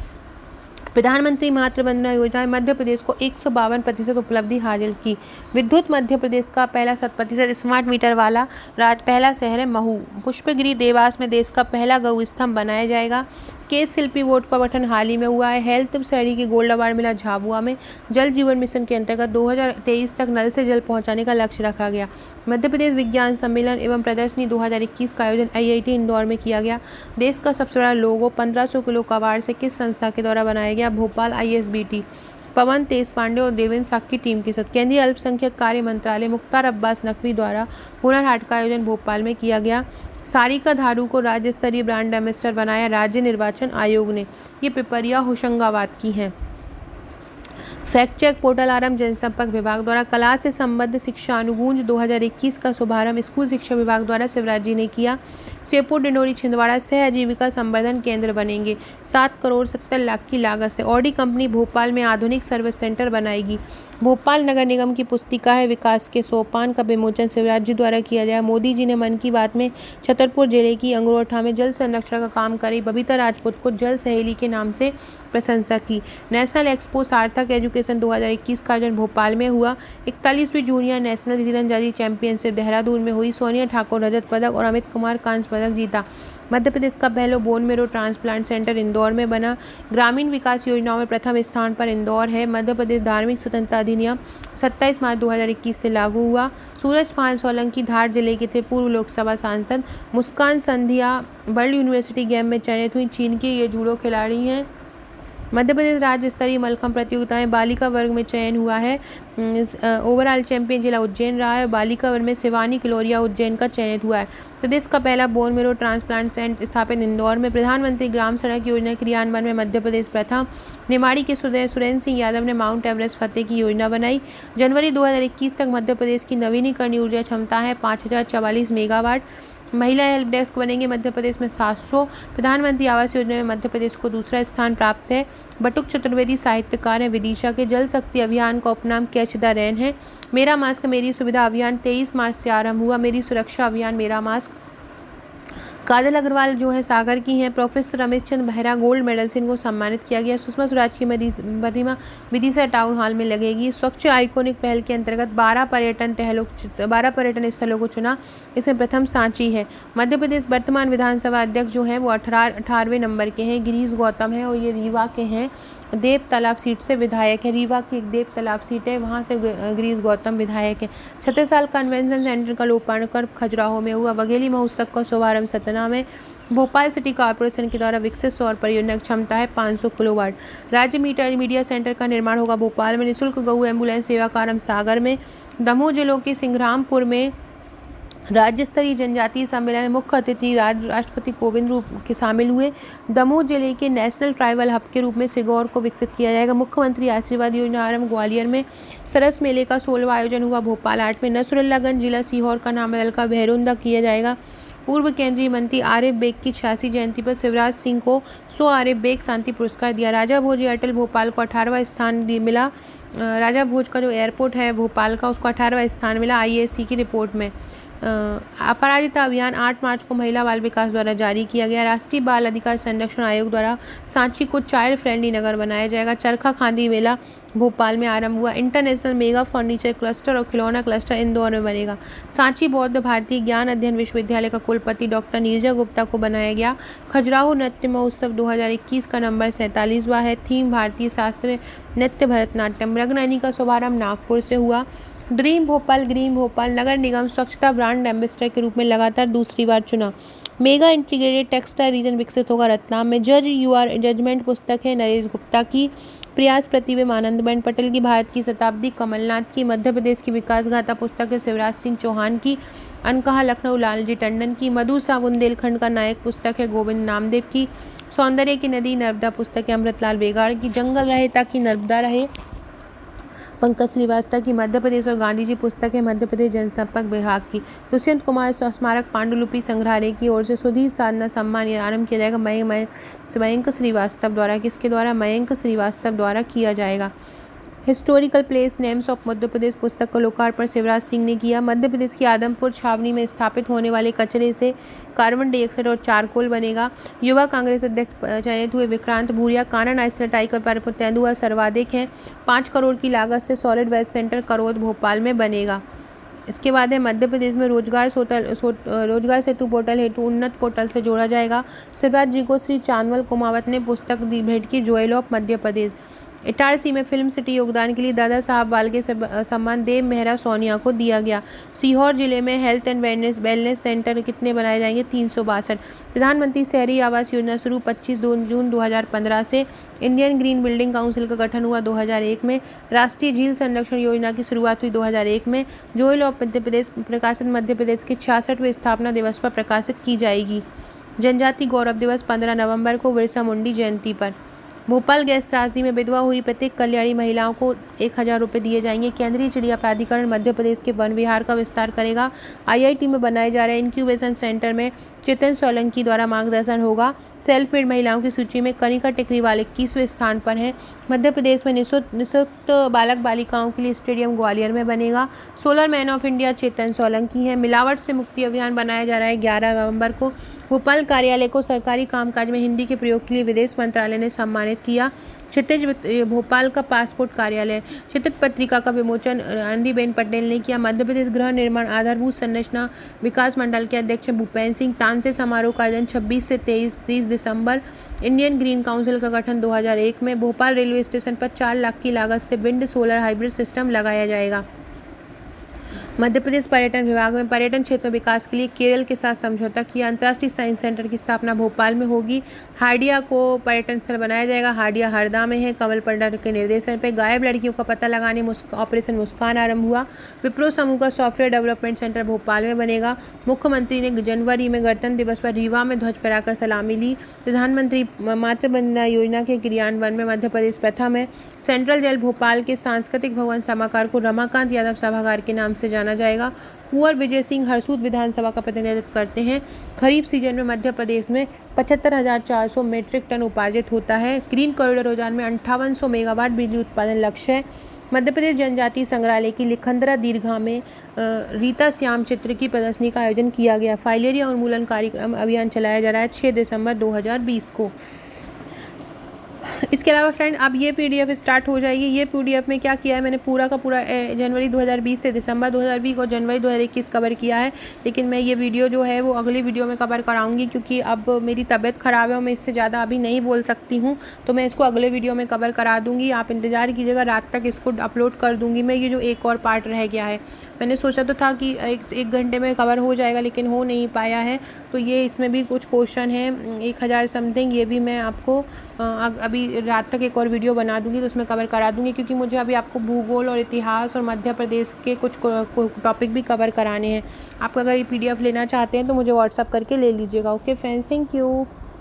प्रधानमंत्री मातृ वंदना योजना में मध्य प्रदेश को 152% उपलब्धि हासिल की। विद्युत मध्य प्रदेश का पहला 100% स्मार्ट मीटर वाला पहला शहर है महू। पुष्पगिरी देवास में देश का पहला गौ स्तंभ बनाया जाएगा। केस शिल्पी वोट का गठन हाल ही में हुआ है। हेल्थ शहरी की गोल्ड अवार्ड मिला झाबुआ में। जल जीवन मिशन के अंतर्गत 2023 तक नल से जल पहुंचाने का लक्ष्य रखा गया। मध्य प्रदेश विज्ञान सम्मेलन एवं प्रदर्शनी 2021 का आयोजन IIT इंदौर में किया गया। देश का सबसे बड़ा लोगो 1500 किलो कबाड़ से किस संस्था के द्वारा बनाया गया? भोपाल ISBT। पवन तेज पांडे और देवेंद्र साख की टीम के साथ केंद्रीय अल्पसंख्यक कार्य मंत्रालय मुख्तार अब्बास नकवी द्वारा हुनर हाट का आयोजन भोपाल में किया गया। सारिका धारू को राज्य स्तरीय ब्रांड एम्बेसडर बनाया राज्य निर्वाचन आयोग ने। ये पिपरिया होशंगाबाद की हैं। फैक्ट चेक पोर्टल आरंभ जनसंपर्क विभाग द्वारा। कला से संबद्ध शिक्षा अनुगूंज 2021 का शुभारंभ स्कूल शिक्षा विभाग द्वारा शिवराज जी ने किया। श्योपुर डिंडोरी छिंदवाड़ा सह आजीविका संवर्धन केंद्र बनेंगे। 7 करोड़ 70 लाख की लागत से ऑडी कंपनी भोपाल में आधुनिक सर्विस सेंटर बनाएगी। भोपाल नगर निगम की पुस्तिका है विकास के सोपान का विमोचन शिवराज जी द्वारा किया गया। मोदी जी ने मन की बात में छतरपुर जिले की अंगरोठा में जल संरक्षण का काम करी बबीता राजपूत को जल सहेली के नाम से प्रशंसा की। नेशनल एक्सपो सार्थक एजुकेशन 2021 का आयोजन भोपाल में हुआ। 41वीं जूनियर नेशनल तीरंदाजी चैंपियनशिप देहरादून में हुई। सोनिया ठाकुर रजत पदक और अमित कुमार कांस्य पदक जीता। मध्य प्रदेश का पहला bone marrow transplant centre Indore में बना। ग्रामीण विकास योजनाओं में प्रथम स्थान पर इंदौर है। मध्य प्रदेश धार्मिक स्वतंत्रता अधिनियम 27 मार्च 2021 से लागू हुआ। सूरज पाल सोलंकी धार जिले के थे पूर्व लोकसभा सांसद। मुस्कान संध्या वर्ल्ड यूनिवर्सिटी गेम में चयनित हुई। चीन की ये जूडो खिलाड़ी हैं। मध्य प्रदेश राज्य स्तरीय मलखम्ब प्रतियोगिताएं बालिका वर्ग में चयन हुआ है। ओवरऑल चैंपियन जिला उज्जैन रहा है। बालिका वर्ग में शिवानी किलोरिया उज्जैन का चयनित हुआ है। प्रदेश का पहला बोन मेरो ट्रांसप्लांट सेंटर स्थापित इंदौर में। प्रधानमंत्री ग्राम सड़क योजना क्रियान्वयन में मध्य प्रदेश प्रथम। निमाड़ी के सुरेंद्र सिंह यादव ने माउंट एवरेस्ट फतेह की योजना बनाई। जनवरी 2021 तक मध्य प्रदेश की नवीनीकरणीय ऊर्जा क्षमता है 5044 मेगावाट। महिला हेल्प डेस्क बनेंगे मध्य प्रदेश में 700। प्रधानमंत्री आवास योजना में मध्य प्रदेश को दूसरा स्थान प्राप्त है। बटुक चतुर्वेदी साहित्यकार हैं। विदिशा के जल शक्ति अभियान का उपनाम कैच द रेन है। मेरा मास्क मेरी सुविधा अभियान 23 मार्च से आरंभ हुआ। मेरी सुरक्षा अभियान मेरा मास्क। काजल अग्रवाल जो है सागर की हैं। Professor Ramesh Chand Behera gold medal से इनको सम्मानित किया गया। सुषमा स्वराज की प्रतिमा विदिशा टाउन हॉल में लगेगी। स्वच्छ आइकोनिक पहल के अंतर्गत 12 पर्यटन स्थलों को चुना। इसमें प्रथम सांची है। मध्य प्रदेश वर्तमान विधानसभा अध्यक्ष जो हैं वो 18वें नंबर के हैं। गिरीश गौतम है और ये रीवा के हैं। देव तालाब सीट से विधायक है। रीवा की एक देव तालाब सीट है, वहाँ से गिरीश गौतम विधायक है। 36 साल कन्वेंशन सेंटर का लोकार्पण खजुराहो में हुआ। बघेली महोत्सव का शुभारंभ सतना में। भोपाल सिटी कॉर्पोरेशन के द्वारा विकसित सौर परियोजना की क्षमता है 500 किलोवाट। राज्य मीडिया सेंटर का निर्माण होगा भोपाल में। निःशुल्क गऊ एम्बुलेंस सेवा का आरंभ सागर में। दमोह जिलों के सिंग्रामपुर में राज्य स्तरीय जनजातीय सम्मेलन में मुख्य अतिथि राष्ट्रपति कोविंद रूप के शामिल हुए। दमोह जिले के नेशनल ट्राइबल हब के रूप में सिगौर को विकसित किया जाएगा। मुख्यमंत्री आशीर्वाद योजना आरंभ ग्वालियर में। सरस मेले का 16वां आयोजन हुआ भोपाल 8 में। नसरुल्लागंज जिला सीहोर का नाम बदलकर भैरुंदा किया जाएगा। पूर्व केंद्रीय मंत्री आरिफ बेग की 86 जयंती पर शिवराज सिंह को 100 आरिफ बेग शांति पुरस्कार दिया। राजा भोज एयरटेल भोपाल को 18वां स्थान मिला। राजा भोज का जो एयरपोर्ट है भोपाल का उसको 18वां स्थान मिला IAC की रिपोर्ट में। अपराजिता अभियान 8 मार्च को महिला बाल विकास द्वारा जारी किया गया। राष्ट्रीय बाल अधिकार संरक्षण आयोग द्वारा सांची को चाइल्ड फ्रेंडली नगर बनाया जाएगा। चरखा खांदी मेला भोपाल में आरंभ हुआ। इंटरनेशनल मेगा फर्नीचर क्लस्टर और खिलौना क्लस्टर इंदौर में बनेगा। सांची बौद्ध भारतीय ज्ञान अध्ययन विश्वविद्यालय का कुलपति डॉक्टर नीरजा गुप्ता को बनाया गया। खजुराहो नृत्य महोत्सव 2021 का नंबर 47वां है। थीम भारतीय शास्त्रीय नृत्य भरतनाट्यम। रंगनैनी का शुभारंभ नागपुर से हुआ। ड्रीम भोपाल ग्रीन भोपाल नगर निगम स्वच्छता ब्रांड एम्बेसडर के रूप में लगातार दूसरी बार चुना। मेगा इंटीग्रेटेड टेक्सटाइल रीजन विकसित होगा रतलाम में। जज यू आर जजमेंट पुस्तक है नरेश गुप्ता की। प्रयास प्रतिबिंब आनंदबेन पटेल की। भारत की शताब्दी कमलनाथ की। मध्य प्रदेश की विकास गाथा पुस्तक है शिवराज सिंह चौहान की। अनकहा लखनऊ लालजी टंडन की। मधु सा बुंदेलखंड का नायक पुस्तक है गोविंद नामदेव की। सौंदर्य की नदी नर्मदा पुस्तक है अमृतलाल बेगाड़ की। जंगल रहे ताकि नर्मदा रहे पंकज श्रीवास्तव की। मध्य प्रदेश और गांधी जी पुस्तक है मध्य प्रदेश जनसंपर्क विभाग की। दुष्यंत कुमार स्मारक पांडुलिपि संग्रहालय की ओर से सुधीर साधना सम्मान आरंभ किया जाएगा मयंक श्रीवास्तव द्वारा। किसके द्वारा? मयंक श्रीवास्तव द्वारा किया जाएगा। Historical place names of Madhya Pradesh पुस्तक का लोकार्पण शिवराज सिंह ने किया। मध्य प्रदेश की आदमपुर छावनी में स्थापित होने वाले कचरे से कार्बन डाइऑक्साइड और चारकोल बनेगा। युवा कांग्रेस अध्यक्ष चयनित हुए Vikrant Bhuria. Kanha national tiger park में तेंदुआ सर्वाधिक है। 5 करोड़ की लागत से सॉलिड वेस्ट सेंटर करौद भोपाल में बनेगा। इसके बाद है मध्य प्रदेश में रोजगार सेतु पोर्टल हेतु उन्नत पोर्टल से जोड़ा जाएगा। शिवराज जी को श्री चांदमल कुमावत ने पुस्तक दी भेंट की, ज्वेल ऑफ मध्य प्रदेश। इटारसी में फिल्म सिटी योगदान के लिए दादा साहब फाल्के सम्मान देव मेहरा सोनिया को दिया गया। सीहोर जिले में हेल्थ एंड वेलनेस सेंटर कितने बनाए जाएंगे? 362। प्रधानमंत्री शहरी आवास योजना शुरू 25 जून 2015 से। इंडियन ग्रीन बिल्डिंग काउंसिल का गठन हुआ 2001 में। राष्ट्रीय झील संरक्षण योजना की शुरुआत हुई 2001 में। ज्वेल ऑफ मध्य प्रदेश प्रकाशन मध्य प्रदेश के 66वें स्थापना दिवस पर प्रकाशित की जाएगी। जनजाति गौरव दिवस 15 नवंबर को बिरसा मुंडी जयंती पर। भोपाल गैस त्रासदी में विधवा हुई प्रत्येक कल्याणी महिलाओं को 1000 रुपये दिए जाएंगे। केंद्रीय चिड़िया प्राधिकरण मध्य प्रदेश के वन विहार का विस्तार करेगा। आईआईटी में बनाए जा रहे इंक्यूबेशन सेंटर में चेतन सोलंकी द्वारा मार्गदर्शन होगा। सेल्फ मेड महिलाओं की सूची में कनिका टेकरीवाल 21वें स्थान पर है। मध्य प्रदेश में निःशुल्क बालक बालिकाओं के लिए स्टेडियम ग्वालियर में बनेगा। सोलर मैन ऑफ इंडिया चेतन सोलंकी है। मिलावट से मुक्ति अभियान बनाया जा रहा है 11 नवंबर को। भोपाल कार्यालय को सरकारी कामकाज में हिंदी के प्रयोग के लिए विदेश मंत्रालय ने सम्मानित किया। क्षितिज भोपाल का पासपोर्ट कार्यालय। क्षितिज पत्रिका का विमोचन आनंदीबेन पटेल ने किया। मध्य प्रदेश गृह निर्माण आधारभूत संरचना विकास मंडल के अध्यक्ष भूपेंद्र सिंह। तानसे समारोह का आयोजन 26 से 30 दिसंबर। इंडियन ग्रीन काउंसिल का गठन 2001 में। भोपाल रेलवे स्टेशन पर 4 लाख की लागत से विंड सोलर हाइब्रिड सिस्टम लगाया जाएगा। मध्य प्रदेश पर्यटन विभाग में पर्यटन क्षेत्र विकास के लिए केरल के साथ समझौता किया। अंतर्राष्ट्रीय साइंस सेंटर की स्थापना भोपाल में होगी। हार्डिया को पर्यटन स्थल बनाया जाएगा। हार्डिया हरदा में है। कमल पंडा के निर्देशन पर गायब लड़कियों का पता लगाने ऑपरेशन मुस्कान आरंभ हुआ। विप्रो समूह का सॉफ्टवेयर डेवलपमेंट सेंटर भोपाल में बनेगा। मुख्यमंत्री ने जनवरी में गणतंत्र दिवस पर रीवा में ध्वज फहराकर सलामी ली। प्रधानमंत्री मातृ वंदना योजना के क्रियान्वयन में मध्य प्रदेश प्रथम है। सेंट्रल जेल भोपाल के सांस्कृतिक भवन सभागार को रमाकांत यादव सभागार के नाम से जाना जाएगा। कुंवर विजय सिंह हरसूद विधानसभा का प्रतिनिधित्व करते हैं। खरीफ सीजन में मध्य प्रदेश में 75,400 मीट्रिक टन उपार्जित होता है। ग्रीन कॉरिडोर योजना में 5800 मेगावाट बिजली उत्पादन लक्ष्य है। मध्य प्रदेश जनजातीय संग्रहालय की लिखंदरा दीर्घा में रीता श्याम चित्र की प्रदर्शनी का आयोजन किया गया। फाइलेरिया उन्मूलन कार्यक्रम अभियान चलाया जा रहा है 6 दिसंबर 2020 को। इसके अलावा फ्रेंड अब ये पीडीएफ स्टार्ट हो जाएगी। ये पीडीएफ में क्या किया है मैंने पूरा का पूरा जनवरी 2020 से दिसंबर 2020 और जनवरी 2021 कवर किया है। लेकिन मैं ये वीडियो जो है वो अगली वीडियो में कवर कराऊंगी क्योंकि अब मेरी तबीयत ख़राब है और मैं इससे ज़्यादा अभी नहीं बोल सकती हूँ, तो मैं इसको अगले वीडियो में कवर करा दूँगी। आप इंतज़ार कीजिएगा, रात तक इसको अपलोड कर दूँगी मैं। ये जो एक और पार्ट रह गया है, मैंने सोचा तो था कि एक घंटे में कवर हो जाएगा लेकिन हो नहीं पाया है। तो ये इसमें भी कुछ क्वेश्चन है 1000 समथिंग, ये भी मैं आपको अभी रात तक एक और वीडियो बना दूंगी तो उसमें कवर करा दूंगी क्योंकि मुझे अभी आपको भूगोल और इतिहास और मध्य प्रदेश के कुछ टॉपिक भी कवर कराने हैं। आप अगर ये पीडीएफ लेना चाहते हैं तो मुझे व्हाट्सअप करके ले लीजिएगा। Okay friends, thank you.